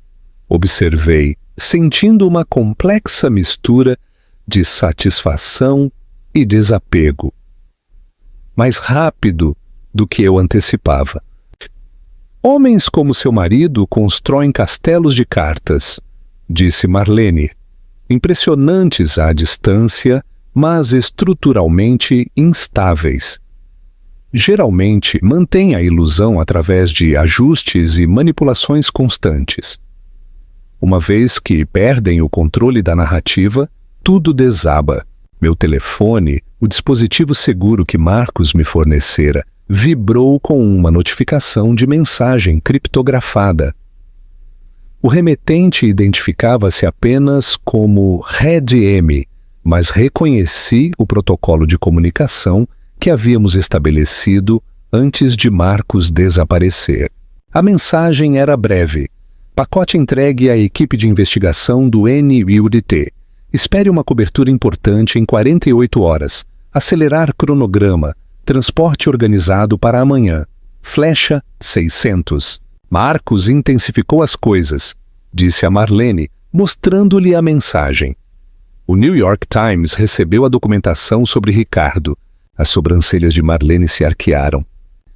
observei, sentindo uma complexa mistura de satisfação e desapego. Mais rápido do que eu antecipava. Homens como seu marido constroem castelos de cartas, disse Marlene, impressionantes à distância, mas estruturalmente instáveis. Geralmente mantêm a ilusão através de ajustes e manipulações constantes. Uma vez que perdem o controle da narrativa, tudo desaba. Meu telefone, o dispositivo seguro que Marcos me fornecera, vibrou com uma notificação de mensagem criptografada. O remetente identificava-se apenas como Red M, mas reconheci o protocolo de comunicação que havíamos estabelecido antes de Marcos desaparecer. A mensagem era breve. Pacote entregue à equipe de investigação do NUDT. Espere uma cobertura importante em 48 horas. Acelerar cronograma. Transporte organizado para amanhã. Flecha 600. Marcos intensificou as coisas, disse a Marlene, mostrando-lhe a mensagem. O New York Times recebeu a documentação sobre Ricardo. As sobrancelhas de Marlene se arquearam.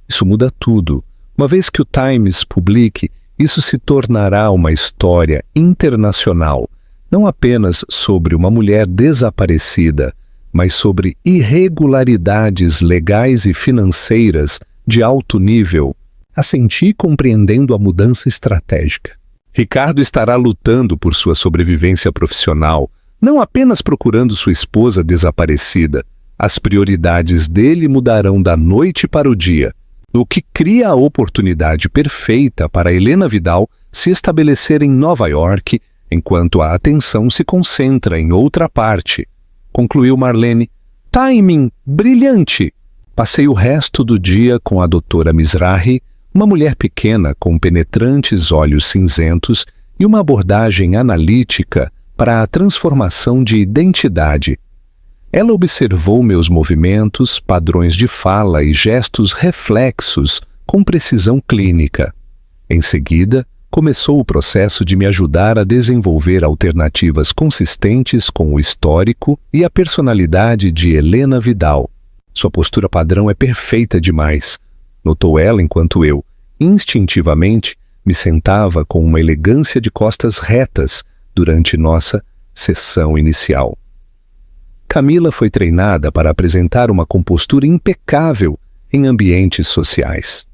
Isso muda tudo. Uma vez que o Times publique, isso se tornará uma história internacional, não apenas sobre uma mulher desaparecida, mas sobre irregularidades legais e financeiras de alto nível. Assenti compreendendo a mudança estratégica. Ricardo estará lutando por sua sobrevivência profissional, não apenas procurando sua esposa desaparecida. As prioridades dele mudarão da noite para o dia, o que cria a oportunidade perfeita para Helena Vidal se estabelecer em Nova York, enquanto a atenção se concentra em outra parte. Concluiu Marlene. Timing brilhante! Passei o resto do dia com a doutora Mizrahi, uma mulher pequena com penetrantes olhos cinzentos e uma abordagem analítica para a transformação de identidade. Ela observou meus movimentos, padrões de fala e gestos reflexos com precisão clínica. Em seguida, começou o processo de me ajudar a desenvolver alternativas consistentes com o histórico e a personalidade de Helena Vidal. Sua postura padrão é perfeita demais, notou ela enquanto eu, instintivamente, me sentava com uma elegância de costas retas durante nossa sessão inicial. Camila foi treinada para apresentar uma compostura impecável em ambientes sociais.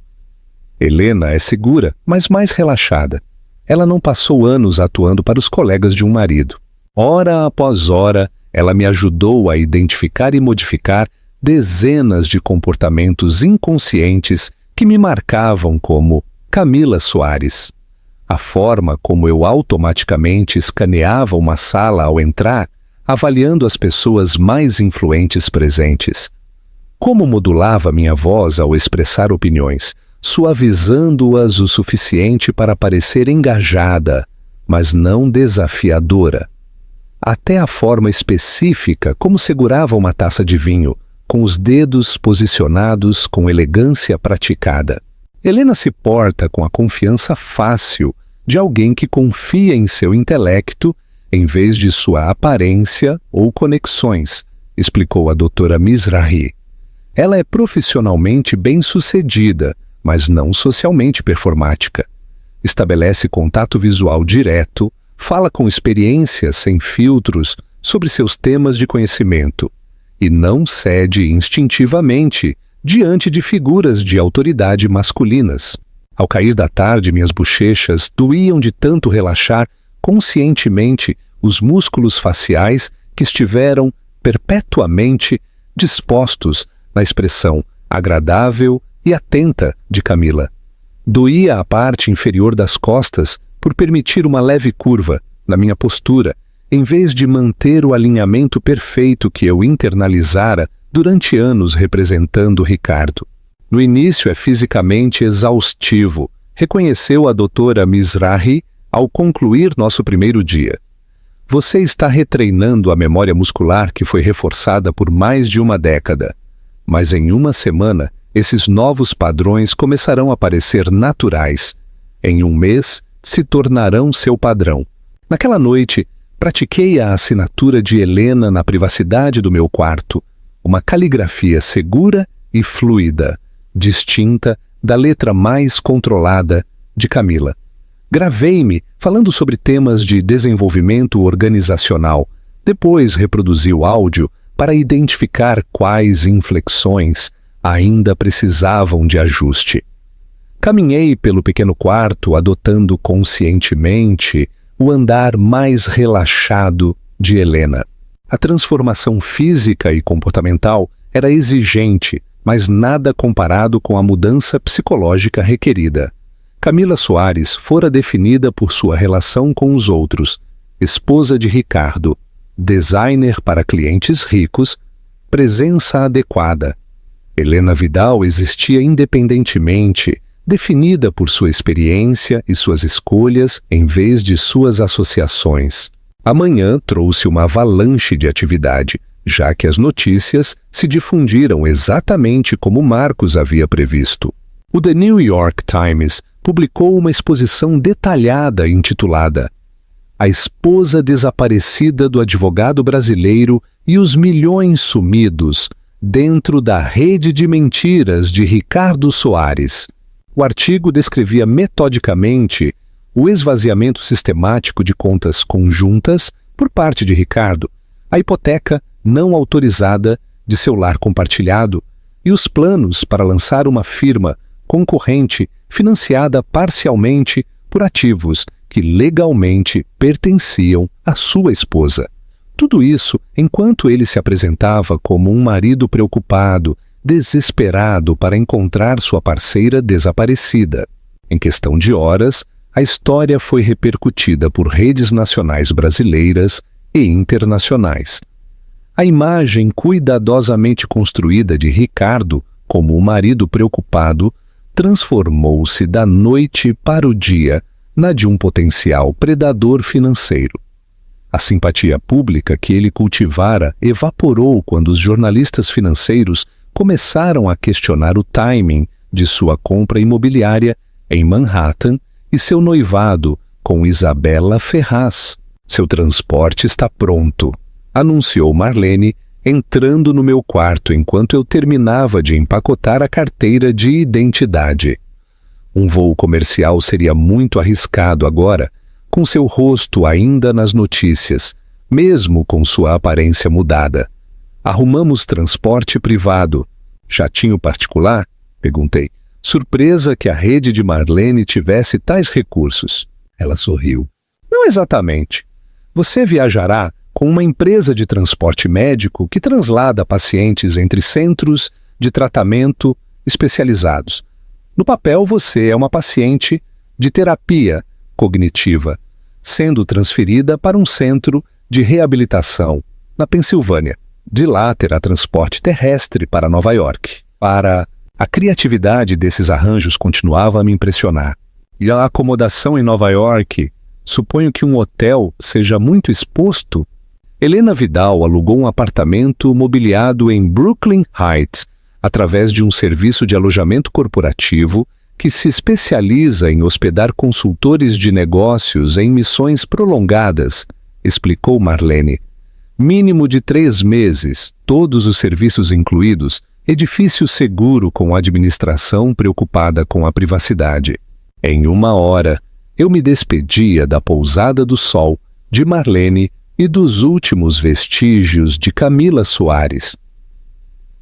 Helena é segura, mas mais relaxada. Ela não passou anos atuando para os colegas de um marido. Hora após hora, ela me ajudou a identificar e modificar dezenas de comportamentos inconscientes que me marcavam como Camila Soares. A forma como eu automaticamente escaneava uma sala ao entrar, avaliando as pessoas mais influentes presentes. Como modulava minha voz ao expressar opiniões, suavizando-as o suficiente para parecer engajada, mas não desafiadora. Até a forma específica como segurava uma taça de vinho, com os dedos posicionados com elegância praticada. Helena se porta com a confiança fácil de alguém que confia em seu intelecto em vez de sua aparência ou conexões, explicou a doutora Mizrahi. Ela é profissionalmente bem-sucedida, mas não socialmente performática. Estabelece contato visual direto, fala com experiência sem filtros sobre seus temas de conhecimento e não cede instintivamente diante de figuras de autoridade masculinas. Ao cair da tarde, minhas bochechas doíam de tanto relaxar conscientemente os músculos faciais que estiveram perpetuamente dispostos na expressão agradável e atenta de Camila. Doía a parte inferior das costas por permitir uma leve curva na minha postura, em vez de manter o alinhamento perfeito que eu internalizara durante anos representando Ricardo. No início é fisicamente exaustivo, reconheceu a doutora Mizrahi ao concluir nosso primeiro dia. Você está retreinando a memória muscular que foi reforçada por mais de uma década, mas em uma semana esses novos padrões começarão a parecer naturais. Em um mês, se tornarão seu padrão. Naquela noite, pratiquei a assinatura de Helena na privacidade do meu quarto, uma caligrafia segura e fluida, distinta da letra mais controlada de Camila. Gravei-me falando sobre temas de desenvolvimento organizacional. Depois reproduzi o áudio para identificar quais inflexões ainda precisavam de ajuste. Caminhei pelo pequeno quarto, adotando conscientemente o andar mais relaxado de Helena. A transformação física e comportamental era exigente, mas nada comparado com a mudança psicológica requerida. Camila Soares fora definida por sua relação com os outros, esposa de Ricardo, designer para clientes ricos, presença adequada. Helena Vidal existia independentemente, definida por sua experiência e suas escolhas em vez de suas associações. Amanhã trouxe uma avalanche de atividade, já que as notícias se difundiram exatamente como Marcos havia previsto. O The New York Times publicou uma exposição detalhada intitulada A Esposa Desaparecida do Advogado Brasileiro e os Milhões Sumidos dentro da Rede de Mentiras de Ricardo Soares. O artigo descrevia metodicamente o esvaziamento sistemático de contas conjuntas por parte de Ricardo, a hipoteca não autorizada de seu lar compartilhado e os planos para lançar uma firma concorrente financiada parcialmente por ativos que legalmente pertenciam à sua esposa. Tudo isso enquanto ele se apresentava como um marido preocupado, desesperado para encontrar sua parceira desaparecida. Em questão de horas, a história foi repercutida por redes nacionais brasileiras e internacionais. A imagem cuidadosamente construída de Ricardo como o marido preocupado transformou-se da noite para o dia na de um potencial predador financeiro. A simpatia pública que ele cultivara evaporou quando os jornalistas financeiros começaram a questionar o timing de sua compra imobiliária em Manhattan e seu noivado com Isabela Ferraz. Seu transporte está pronto, anunciou Marlene, entrando no meu quarto enquanto eu terminava de empacotar a carteira de identidade. Um voo comercial seria muito arriscado agora, com seu rosto ainda nas notícias, mesmo com sua aparência mudada. Arrumamos transporte privado. Jatinho particular? Perguntei, surpresa que a rede de Marlene tivesse tais recursos. Ela sorriu. Não exatamente. Você viajará com uma empresa de transporte médico que translada pacientes entre centros de tratamento especializados. No papel, você é uma paciente de terapia cognitiva, sendo transferida para um centro de reabilitação na Pensilvânia. De lá terá transporte terrestre para Nova York. A criatividade desses arranjos continuava a me impressionar. E a acomodação em Nova York, suponho que um hotel seja muito exposto. Helena Vidal alugou um apartamento mobiliado em Brooklyn Heights, através de um serviço de alojamento corporativo que se especializa em hospedar consultores de negócios em missões prolongadas, explicou Marlene. Mínimo de 3 meses, todos os serviços incluídos, edifício seguro com administração preocupada com a privacidade. Em 1 hora, eu me despedia da pousada do Sol, de Marlene e dos últimos vestígios de Camila Soares.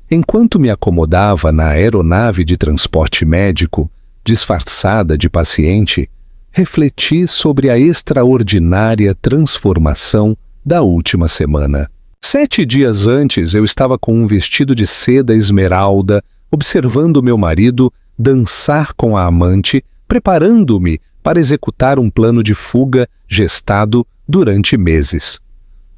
Enquanto me acomodava na aeronave de transporte médico, disfarçada de paciente, refleti sobre a extraordinária transformação da última semana. 7 dias antes, eu estava com um vestido de seda esmeralda, observando meu marido dançar com a amante, preparando-me para executar um plano de fuga gestado durante meses.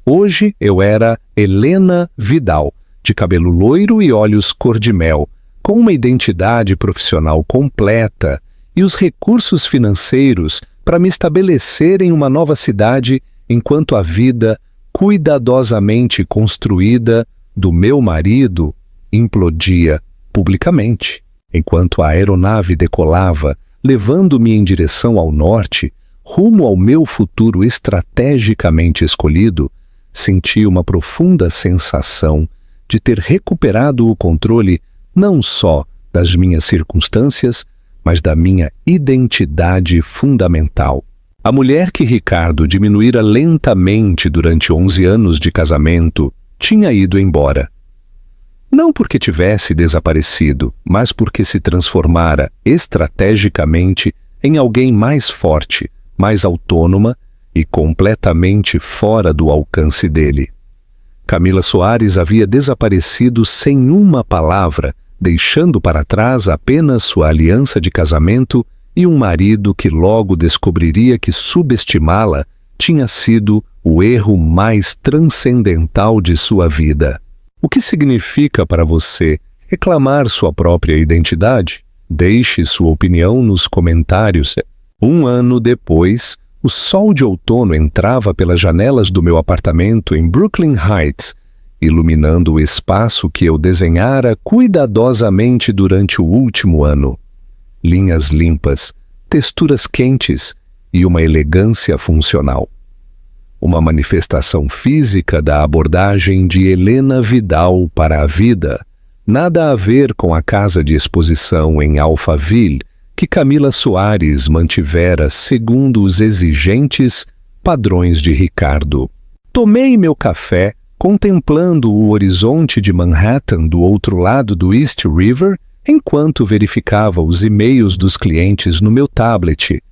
Hoje eu era Helena Vidal, de cabelo loiro e olhos cor-de-mel, com uma identidade profissional completa e os recursos financeiros para me estabelecer em uma nova cidade enquanto a vida cuidadosamente construída do meu marido implodia publicamente. Enquanto a aeronave decolava, levando-me em direção ao norte, rumo ao meu futuro estrategicamente escolhido, senti uma profunda sensação de ter recuperado o controle não só das minhas circunstâncias, mas da minha identidade fundamental. A mulher que Ricardo diminuíra lentamente durante 11 anos de casamento tinha ido embora. Não porque tivesse desaparecido, mas porque se transformara estrategicamente em alguém mais forte, mais autônoma e completamente fora do alcance dele. Camila Soares havia desaparecido sem uma palavra, deixando para trás apenas sua aliança de casamento e um marido que logo descobriria que subestimá-la tinha sido o erro mais transcendental de sua vida. O que significa para você reclamar sua própria identidade? Deixe sua opinião nos comentários. 1 ano depois, o sol de outono entrava pelas janelas do meu apartamento em Brooklyn Heights, iluminando o espaço que eu desenhara cuidadosamente durante o último ano. Linhas limpas, texturas quentes e uma elegância funcional. Uma manifestação física da abordagem de Helena Vidal para a vida, nada a ver com a casa de exposição em Alphaville, que Camila Soares mantivera segundo os exigentes padrões de Ricardo. Tomei meu café contemplando o horizonte de Manhattan do outro lado do East River, enquanto verificava os e-mails dos clientes no meu tablet.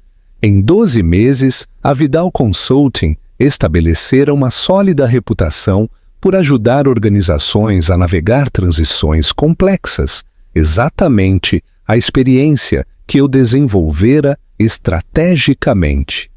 Em 12 meses, a Vidal Consulting estabelecera uma sólida reputação por ajudar organizações a navegar transições complexas, exatamente a experiência que eu desenvolvera estrategicamente.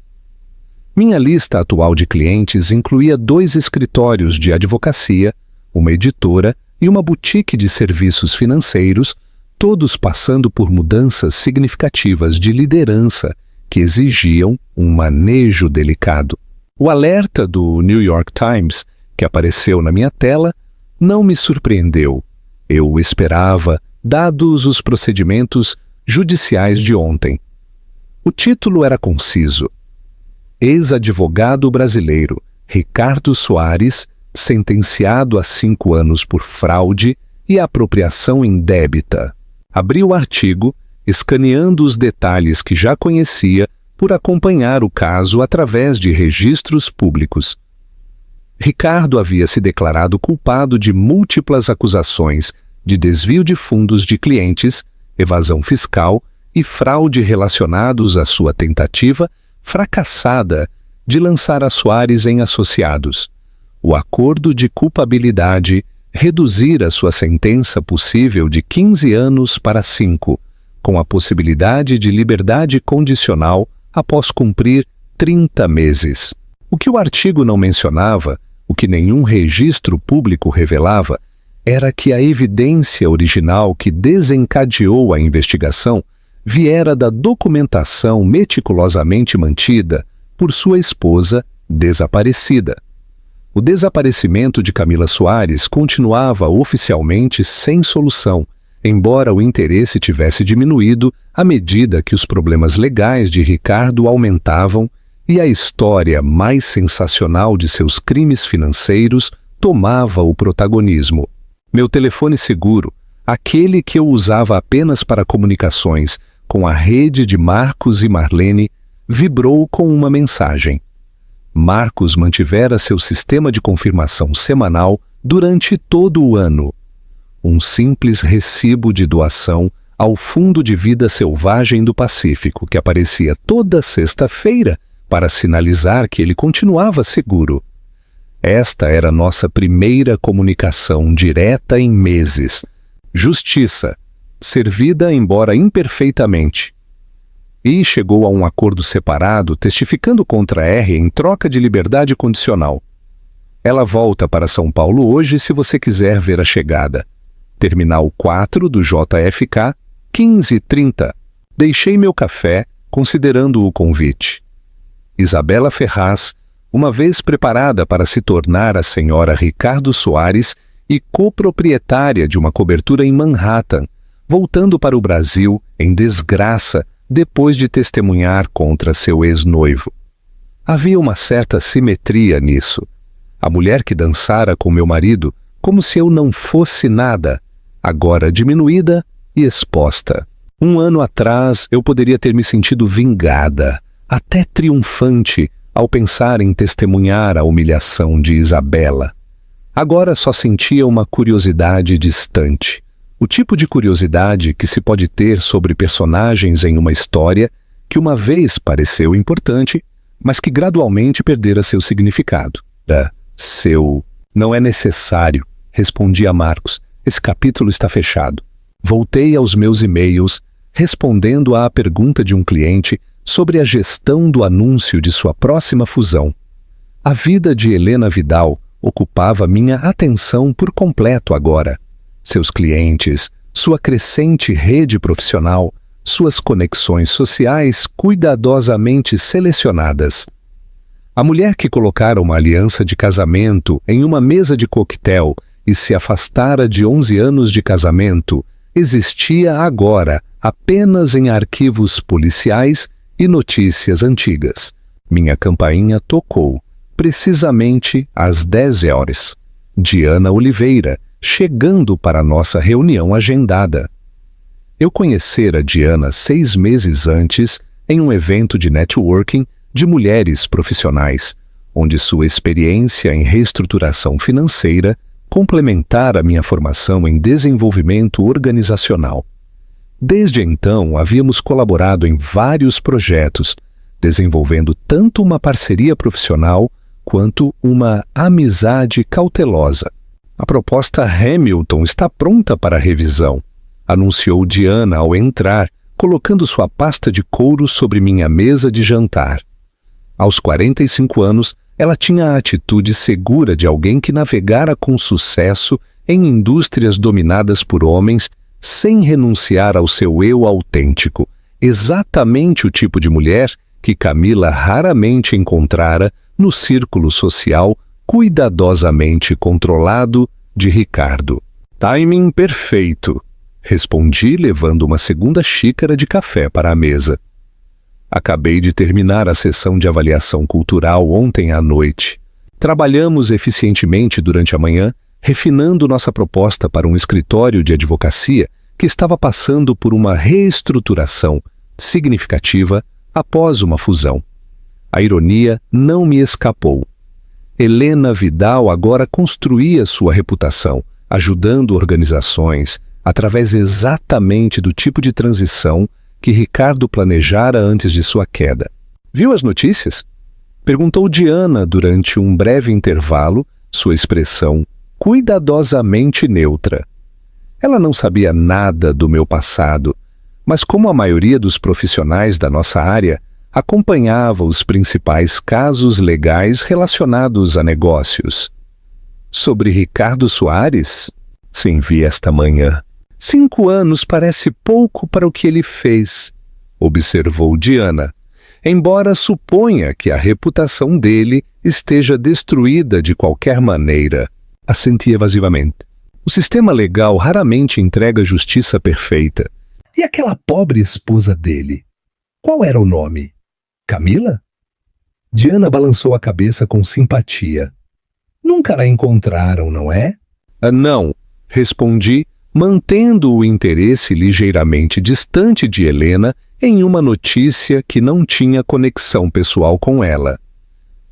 Minha lista atual de clientes incluía 2 escritórios de advocacia, uma editora e uma boutique de serviços financeiros, todos passando por mudanças significativas de liderança que exigiam um manejo delicado. O alerta do New York Times, que apareceu na minha tela, não me surpreendeu. Eu o esperava, dados os procedimentos judiciais de ontem. O título era conciso: Ex-advogado brasileiro Ricardo Soares, sentenciado a 5 anos por fraude e apropriação indébita. Abri o artigo, escaneando os detalhes que já conhecia por acompanhar o caso através de registros públicos. Ricardo havia se declarado culpado de múltiplas acusações de desvio de fundos de clientes, evasão fiscal e fraude relacionados à sua tentativa fracassada de lançar a Soares em associados. O acordo de culpabilidade reduzira sua sentença possível de 15 anos para 5, com a possibilidade de liberdade condicional após cumprir 30 meses. O que o artigo não mencionava, o que nenhum registro público revelava, era que a evidência original que desencadeou a investigação viera da documentação meticulosamente mantida por sua esposa desaparecida. O desaparecimento de Camila Soares continuava oficialmente sem solução, embora o interesse tivesse diminuído à medida que os problemas legais de Ricardo aumentavam e a história mais sensacional de seus crimes financeiros tomava o protagonismo. Meu telefone seguro, aquele que eu usava apenas para comunicações com a rede de Marcos e Marlene, vibrou com uma mensagem. Marcos mantivera seu sistema de confirmação semanal durante todo o ano. Um simples recibo de doação ao Fundo de Vida Selvagem do Pacífico, que aparecia toda sexta-feira para sinalizar que ele continuava seguro. Esta era nossa primeira comunicação direta em meses. Justiça, servida embora imperfeitamente. E chegou a um acordo separado, testificando contra R em troca de liberdade condicional. Ela volta para São Paulo hoje se você quiser ver a chegada. Terminal 4 do JFK, 15h30. Deixei meu café, considerando o convite. Isabela Ferraz, uma vez preparada para se tornar a senhora Ricardo Soares e coproprietária de uma cobertura em Manhattan, voltando para o Brasil em desgraça depois de testemunhar contra seu ex-noivo. Havia uma certa simetria nisso. A mulher que dançara com meu marido, como se eu não fosse nada, agora diminuída e exposta. Um ano atrás, eu poderia ter me sentido vingada, até triunfante, ao pensar em testemunhar a humilhação de Isabela. Agora só sentia uma curiosidade distante. O tipo de curiosidade que se pode ter sobre personagens em uma história que uma vez pareceu importante, mas que gradualmente perdera seu significado. Não é necessário, respondi a Marcos. Esse capítulo está fechado. Voltei aos meus e-mails, respondendo à pergunta de um cliente sobre a gestão do anúncio de sua próxima fusão. A vida de Helena Vidal ocupava minha atenção por completo agora. Seus clientes, sua crescente rede profissional, suas conexões sociais cuidadosamente selecionadas. A mulher que colocara uma aliança de casamento em uma mesa de coquetel e se afastara de 11 anos de casamento existia agora apenas em arquivos policiais e notícias antigas. Minha campainha tocou, precisamente às 10 horas. Diana Oliveira, chegando para nossa reunião agendada. Eu conhecera Diana 6 meses antes em um evento de networking de mulheres profissionais, onde sua experiência em reestruturação financeira complementara minha formação em desenvolvimento organizacional. Desde então, havíamos colaborado em vários projetos, desenvolvendo tanto uma parceria profissional quanto uma amizade cautelosa. A proposta Hamilton está pronta para revisão, anunciou Diana ao entrar, colocando sua pasta de couro sobre minha mesa de jantar. Aos 45 anos, ela tinha a atitude segura de alguém que navegara com sucesso em indústrias dominadas por homens sem renunciar ao seu eu autêntico, exatamente o tipo de mulher que Camila raramente encontrara no círculo social cuidadosamente controlado de Ricardo. Timing perfeito, respondi levando uma segunda xícara de café para a mesa. Acabei de terminar a sessão de avaliação cultural ontem à noite. Trabalhamos eficientemente durante a manhã, refinando nossa proposta para um escritório de advocacia que estava passando por uma reestruturação significativa após uma fusão. A ironia não me escapou. Helena Vidal agora construía sua reputação, ajudando organizações através exatamente do tipo de transição que Ricardo planejara antes de sua queda. Viu as notícias? Perguntou Diana durante um breve intervalo, sua expressão cuidadosamente neutra. Ela não sabia nada do meu passado, mas como a maioria dos profissionais da nossa área, acompanhava os principais casos legais relacionados a negócios. Sobre Ricardo Soares? Sim, vi esta manhã. 5 anos parece pouco para o que ele fez, observou Diana, embora suponha que a reputação dele esteja destruída de qualquer maneira. Assenti evasivamente. O sistema legal raramente entrega justiça perfeita. E aquela pobre esposa dele? Qual era o nome? Camila? Diana balançou a cabeça com simpatia. Nunca a encontraram, não é? Não, respondi, mantendo o interesse ligeiramente distante de Helena em uma notícia que não tinha conexão pessoal com ela.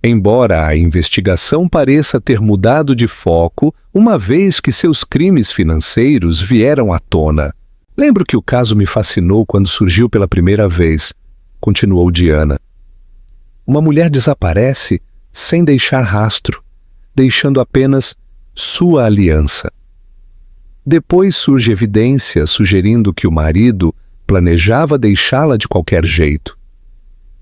Embora a investigação pareça ter mudado de foco uma vez que seus crimes financeiros vieram à tona. Lembro que o caso me fascinou quando surgiu pela primeira vez, continuou Diana. Uma mulher desaparece sem deixar rastro, deixando apenas sua aliança. Depois surge evidência sugerindo que o marido planejava deixá-la de qualquer jeito.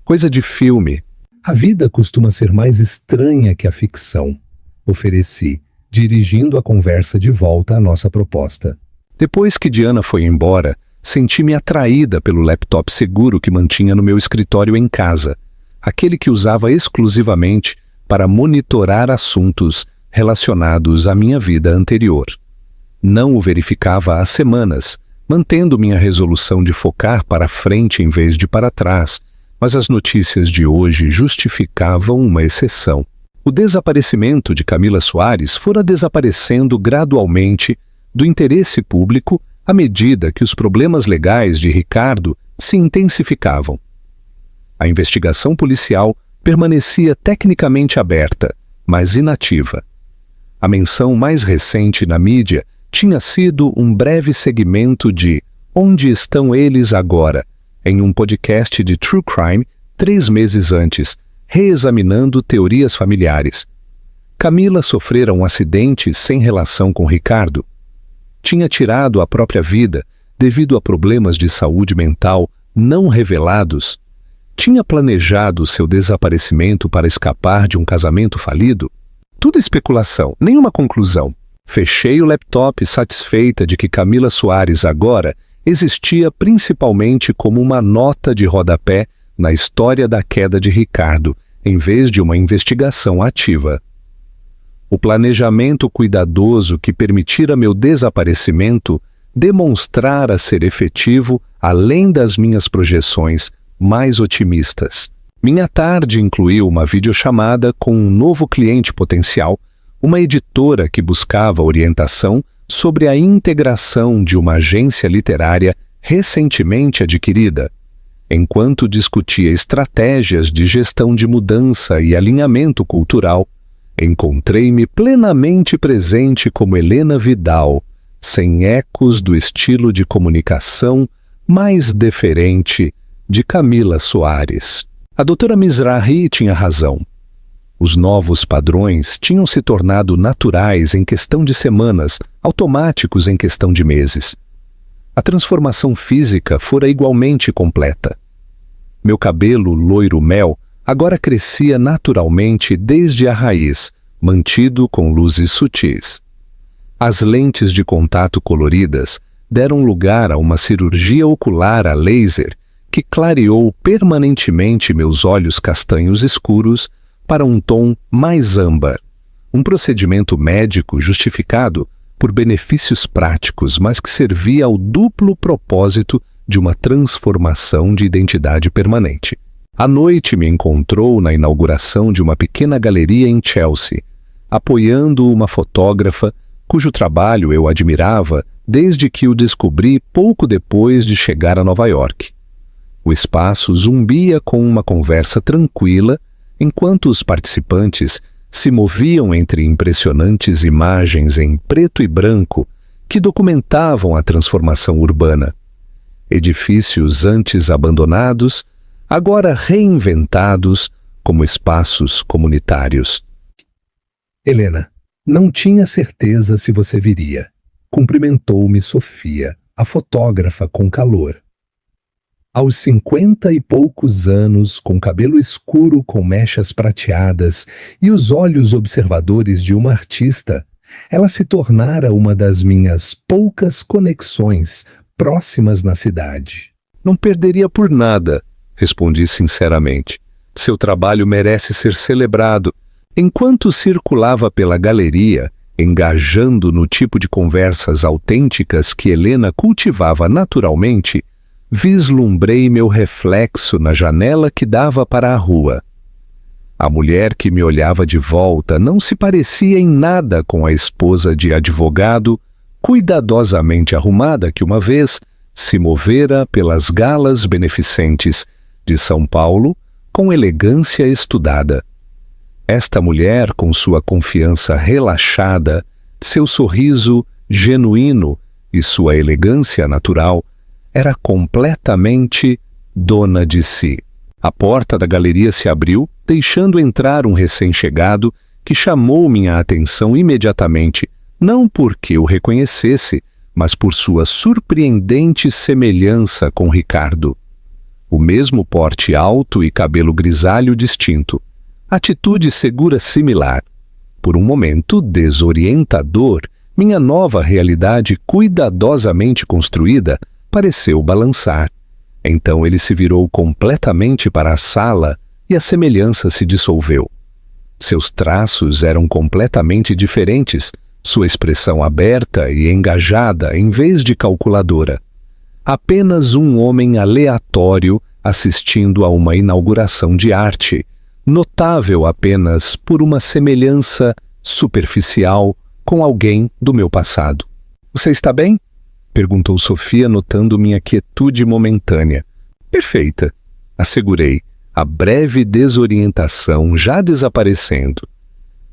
Coisa de filme. A vida costuma ser mais estranha que a ficção, ofereci, dirigindo a conversa de volta à nossa proposta. Depois que Diana foi embora, senti-me atraída pelo laptop seguro que mantinha no meu escritório em casa, aquele que usava exclusivamente para monitorar assuntos relacionados à minha vida anterior. Não o verificava há semanas, mantendo minha resolução de focar para frente em vez de para trás, mas as notícias de hoje justificavam uma exceção. O desaparecimento de Camila Soares fora desaparecendo gradualmente do interesse público à medida que os problemas legais de Ricardo se intensificavam. A investigação policial permanecia tecnicamente aberta, mas inativa. A menção mais recente na mídia tinha sido um breve segmento de Onde Estão Eles Agora, em um podcast de True Crime 3 meses antes, reexaminando teorias familiares. Camila sofrera um acidente sem relação com Ricardo. Tinha tirado a própria vida devido a problemas de saúde mental não revelados. Tinha planejado seu desaparecimento para escapar de um casamento falido? Tudo especulação, nenhuma conclusão. Fechei o laptop satisfeita de que Camila Soares agora existia principalmente como uma nota de rodapé na história da queda de Ricardo, em vez de uma investigação ativa. O planejamento cuidadoso que permitira meu desaparecimento demonstrara ser efetivo além das minhas projeções mais otimistas. Minha tarde incluiu uma videochamada com um novo cliente potencial, uma editora que buscava orientação sobre a integração de uma agência literária recentemente adquirida. Enquanto discutia estratégias de gestão de mudança e alinhamento cultural, encontrei-me plenamente presente como Helena Vidal, sem ecos do estilo de comunicação mais deferente de Camila Soares. A doutora Mizrahi tinha razão. Os novos padrões tinham se tornado naturais em questão de semanas, automáticos em questão de meses. A transformação física fora igualmente completa. Meu cabelo loiro-mel agora crescia naturalmente desde a raiz, mantido com luzes sutis. As lentes de contato coloridas deram lugar a uma cirurgia ocular a laser que clareou permanentemente meus olhos castanhos escuros para um tom mais âmbar, um procedimento médico justificado por benefícios práticos, mas que servia ao duplo propósito de uma transformação de identidade permanente. À noite me encontrou na inauguração de uma pequena galeria em Chelsea, apoiando uma fotógrafa cujo trabalho eu admirava desde que o descobri pouco depois de chegar a Nova York. O espaço zumbia com uma conversa tranquila, enquanto os participantes se moviam entre impressionantes imagens em preto e branco que documentavam a transformação urbana. Edifícios antes abandonados, agora reinventados como espaços comunitários. Helena, não tinha certeza se você viria. Cumprimentou-me Sofia, a fotógrafa com calor. Aos 50 e poucos anos, com cabelo escuro com mechas prateadas e os olhos observadores de uma artista, ela se tornara uma das minhas poucas conexões próximas na cidade. Não perderia por nada, respondi sinceramente. Seu trabalho merece ser celebrado. Enquanto circulava pela galeria, engajando no tipo de conversas autênticas que Helena cultivava naturalmente, vislumbrei meu reflexo na janela que dava para a rua. A mulher que me olhava de volta não se parecia em nada com a esposa de advogado, cuidadosamente arrumada que uma vez se movera pelas galas beneficentes de São Paulo com elegância estudada. Esta mulher, com sua confiança relaxada, seu sorriso genuíno e sua elegância natural, era completamente dona de si. A porta da galeria se abriu, deixando entrar um recém-chegado que chamou minha atenção imediatamente, não porque o reconhecesse, mas por sua surpreendente semelhança com Ricardo. O mesmo porte alto e cabelo grisalho distinto. Atitude segura similar. Por um momento desorientador, minha nova realidade cuidadosamente construída pareceu balançar. Então ele se virou completamente para a sala e a semelhança se dissolveu. Seus traços eram completamente diferentes, sua expressão aberta e engajada em vez de calculadora. Apenas um homem aleatório assistindo a uma inauguração de arte, notável apenas por uma semelhança superficial com alguém do meu passado. Você está bem? Perguntou Sofia, notando minha quietude momentânea. Perfeita, assegurei, a breve desorientação já desaparecendo.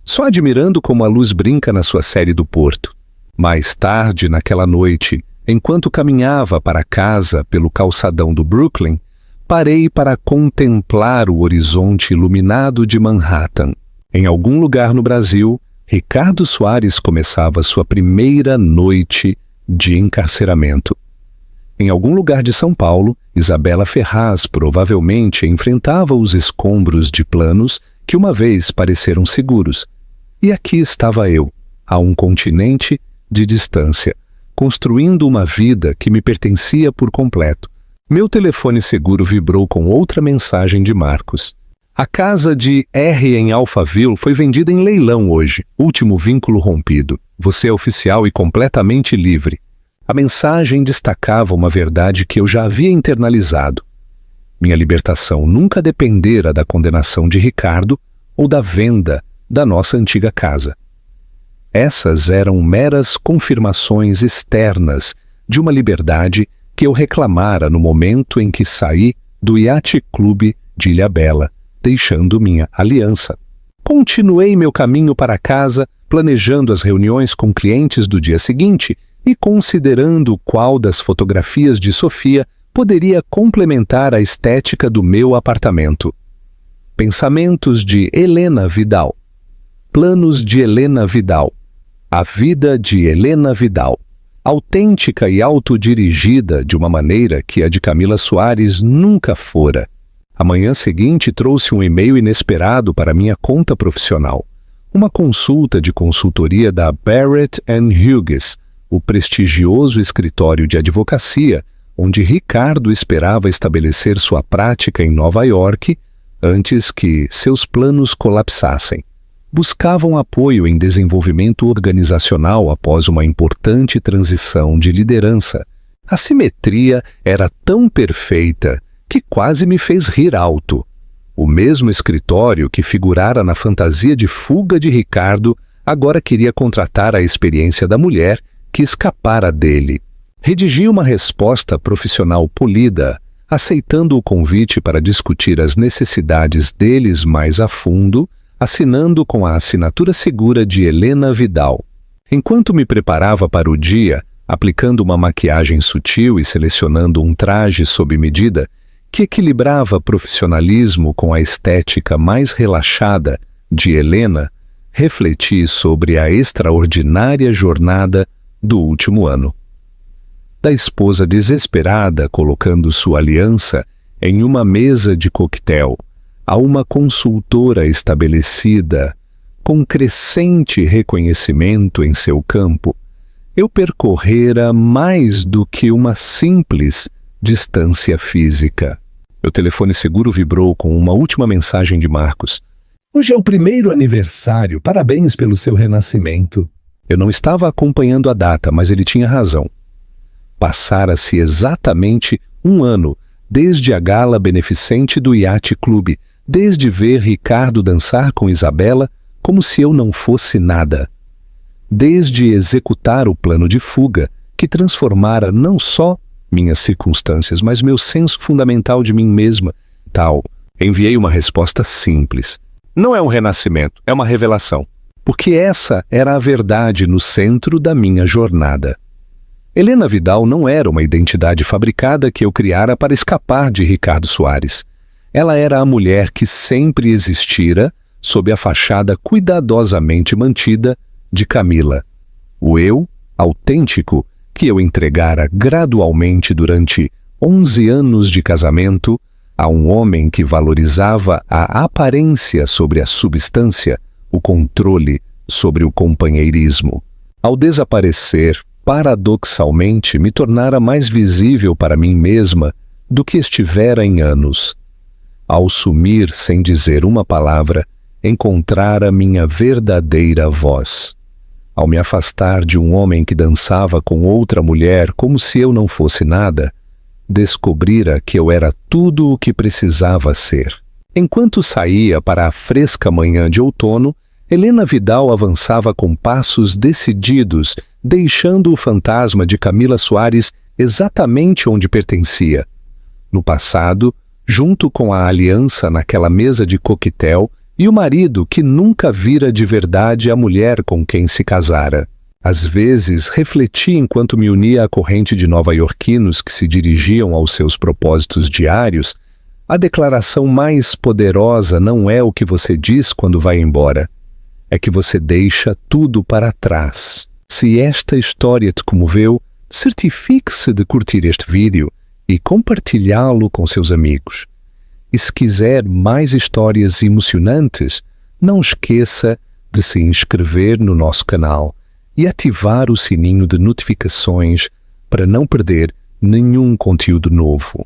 Só admirando como a luz brinca na sua série do Porto. Mais tarde, naquela noite, enquanto caminhava para casa pelo calçadão do Brooklyn, parei para contemplar o horizonte iluminado de Manhattan. Em algum lugar no Brasil, Ricardo Soares começava sua primeira noite de encarceramento. Em algum lugar de São Paulo, Isabela Ferraz provavelmente enfrentava os escombros de planos que uma vez pareceram seguros. E aqui estava eu, a um continente de distância, construindo uma vida que me pertencia por completo. Meu telefone seguro vibrou com outra mensagem de Marcos. A casa de R em Alphaville foi vendida em leilão hoje. Último vínculo rompido. Você é oficial e completamente livre. A mensagem destacava uma verdade que eu já havia internalizado. Minha libertação nunca dependera da condenação de Ricardo ou da venda da nossa antiga casa. Essas eram meras confirmações externas de uma liberdade que eu reclamara no momento em que saí do Yacht Club de Ilhabela, deixando minha aliança. Continuei meu caminho para casa, planejando as reuniões com clientes do dia seguinte e considerando qual das fotografias de Sofia poderia complementar a estética do meu apartamento. Pensamentos de Helena Vidal. Planos de Helena Vidal. A vida de Helena Vidal. Autêntica e autodirigida de uma maneira que a de Camila Soares nunca fora. A manhã seguinte trouxe um e-mail inesperado para minha conta profissional. Uma consulta de consultoria da Barrett & Hughes, o prestigioso escritório de advocacia, onde Ricardo esperava estabelecer sua prática em Nova York antes que seus planos colapsassem. Buscavam apoio em desenvolvimento organizacional após uma importante transição de liderança. A simetria era tão perfeita que quase me fez rir alto. O mesmo escritório que figurara na fantasia de fuga de Ricardo agora queria contratar a experiência da mulher que escapara dele. Redigi uma resposta profissional polida, aceitando o convite para discutir as necessidades deles mais a fundo, assinando com a assinatura segura de Helena Vidal. Enquanto me preparava para o dia, aplicando uma maquiagem sutil e selecionando um traje sob medida, que equilibrava profissionalismo com a estética mais relaxada de Helena, refleti sobre a extraordinária jornada do último ano. Da esposa desesperada colocando sua aliança em uma mesa de coquetel, a uma consultora estabelecida, com crescente reconhecimento em seu campo, eu percorrera mais do que uma simples distância física. Meu telefone seguro vibrou com uma última mensagem de Marcos. Hoje é o primeiro aniversário. Parabéns pelo seu renascimento. Eu não estava acompanhando a data, mas ele tinha razão. Passara-se exatamente um ano desde a gala beneficente do Yacht Club, desde ver Ricardo dançar com Isabela como se eu não fosse nada. Desde executar o plano de fuga que transformara não só minhas circunstâncias, mas meu senso fundamental de mim mesma. Enviei uma resposta simples. Não é um renascimento, é uma revelação. Porque essa era a verdade no centro da minha jornada. Helena Vidal não era uma identidade fabricada que eu criara para escapar de Ricardo Soares. Ela era a mulher que sempre existira sob a fachada cuidadosamente mantida de Camila. O eu autêntico que eu entregara gradualmente durante 11 anos de casamento a um homem que valorizava a aparência sobre a substância, o controle sobre o companheirismo. Ao desaparecer, paradoxalmente, me tornara mais visível para mim mesma do que estivera em anos. Ao sumir sem dizer uma palavra, encontrara minha verdadeira voz. Ao me afastar de um homem que dançava com outra mulher como se eu não fosse nada, descobrira que eu era tudo o que precisava ser. Enquanto saía para a fresca manhã de outono, Helena Vidal avançava com passos decididos, deixando o fantasma de Camila Soares exatamente onde pertencia. No passado, junto com a aliança naquela mesa de coquetel e o marido que nunca vira de verdade a mulher com quem se casara. Às vezes, refleti enquanto me unia à corrente de nova-iorquinos que se dirigiam aos seus propósitos diários. A declaração mais poderosa não é o que você diz quando vai embora. É que você deixa tudo para trás. Se esta história te comoveu, certifique-se de curtir este vídeo e compartilhá-lo com seus amigos. E se quiser mais histórias emocionantes, não esqueça de se inscrever no nosso canal e ativar o sininho de notificações para não perder nenhum conteúdo novo.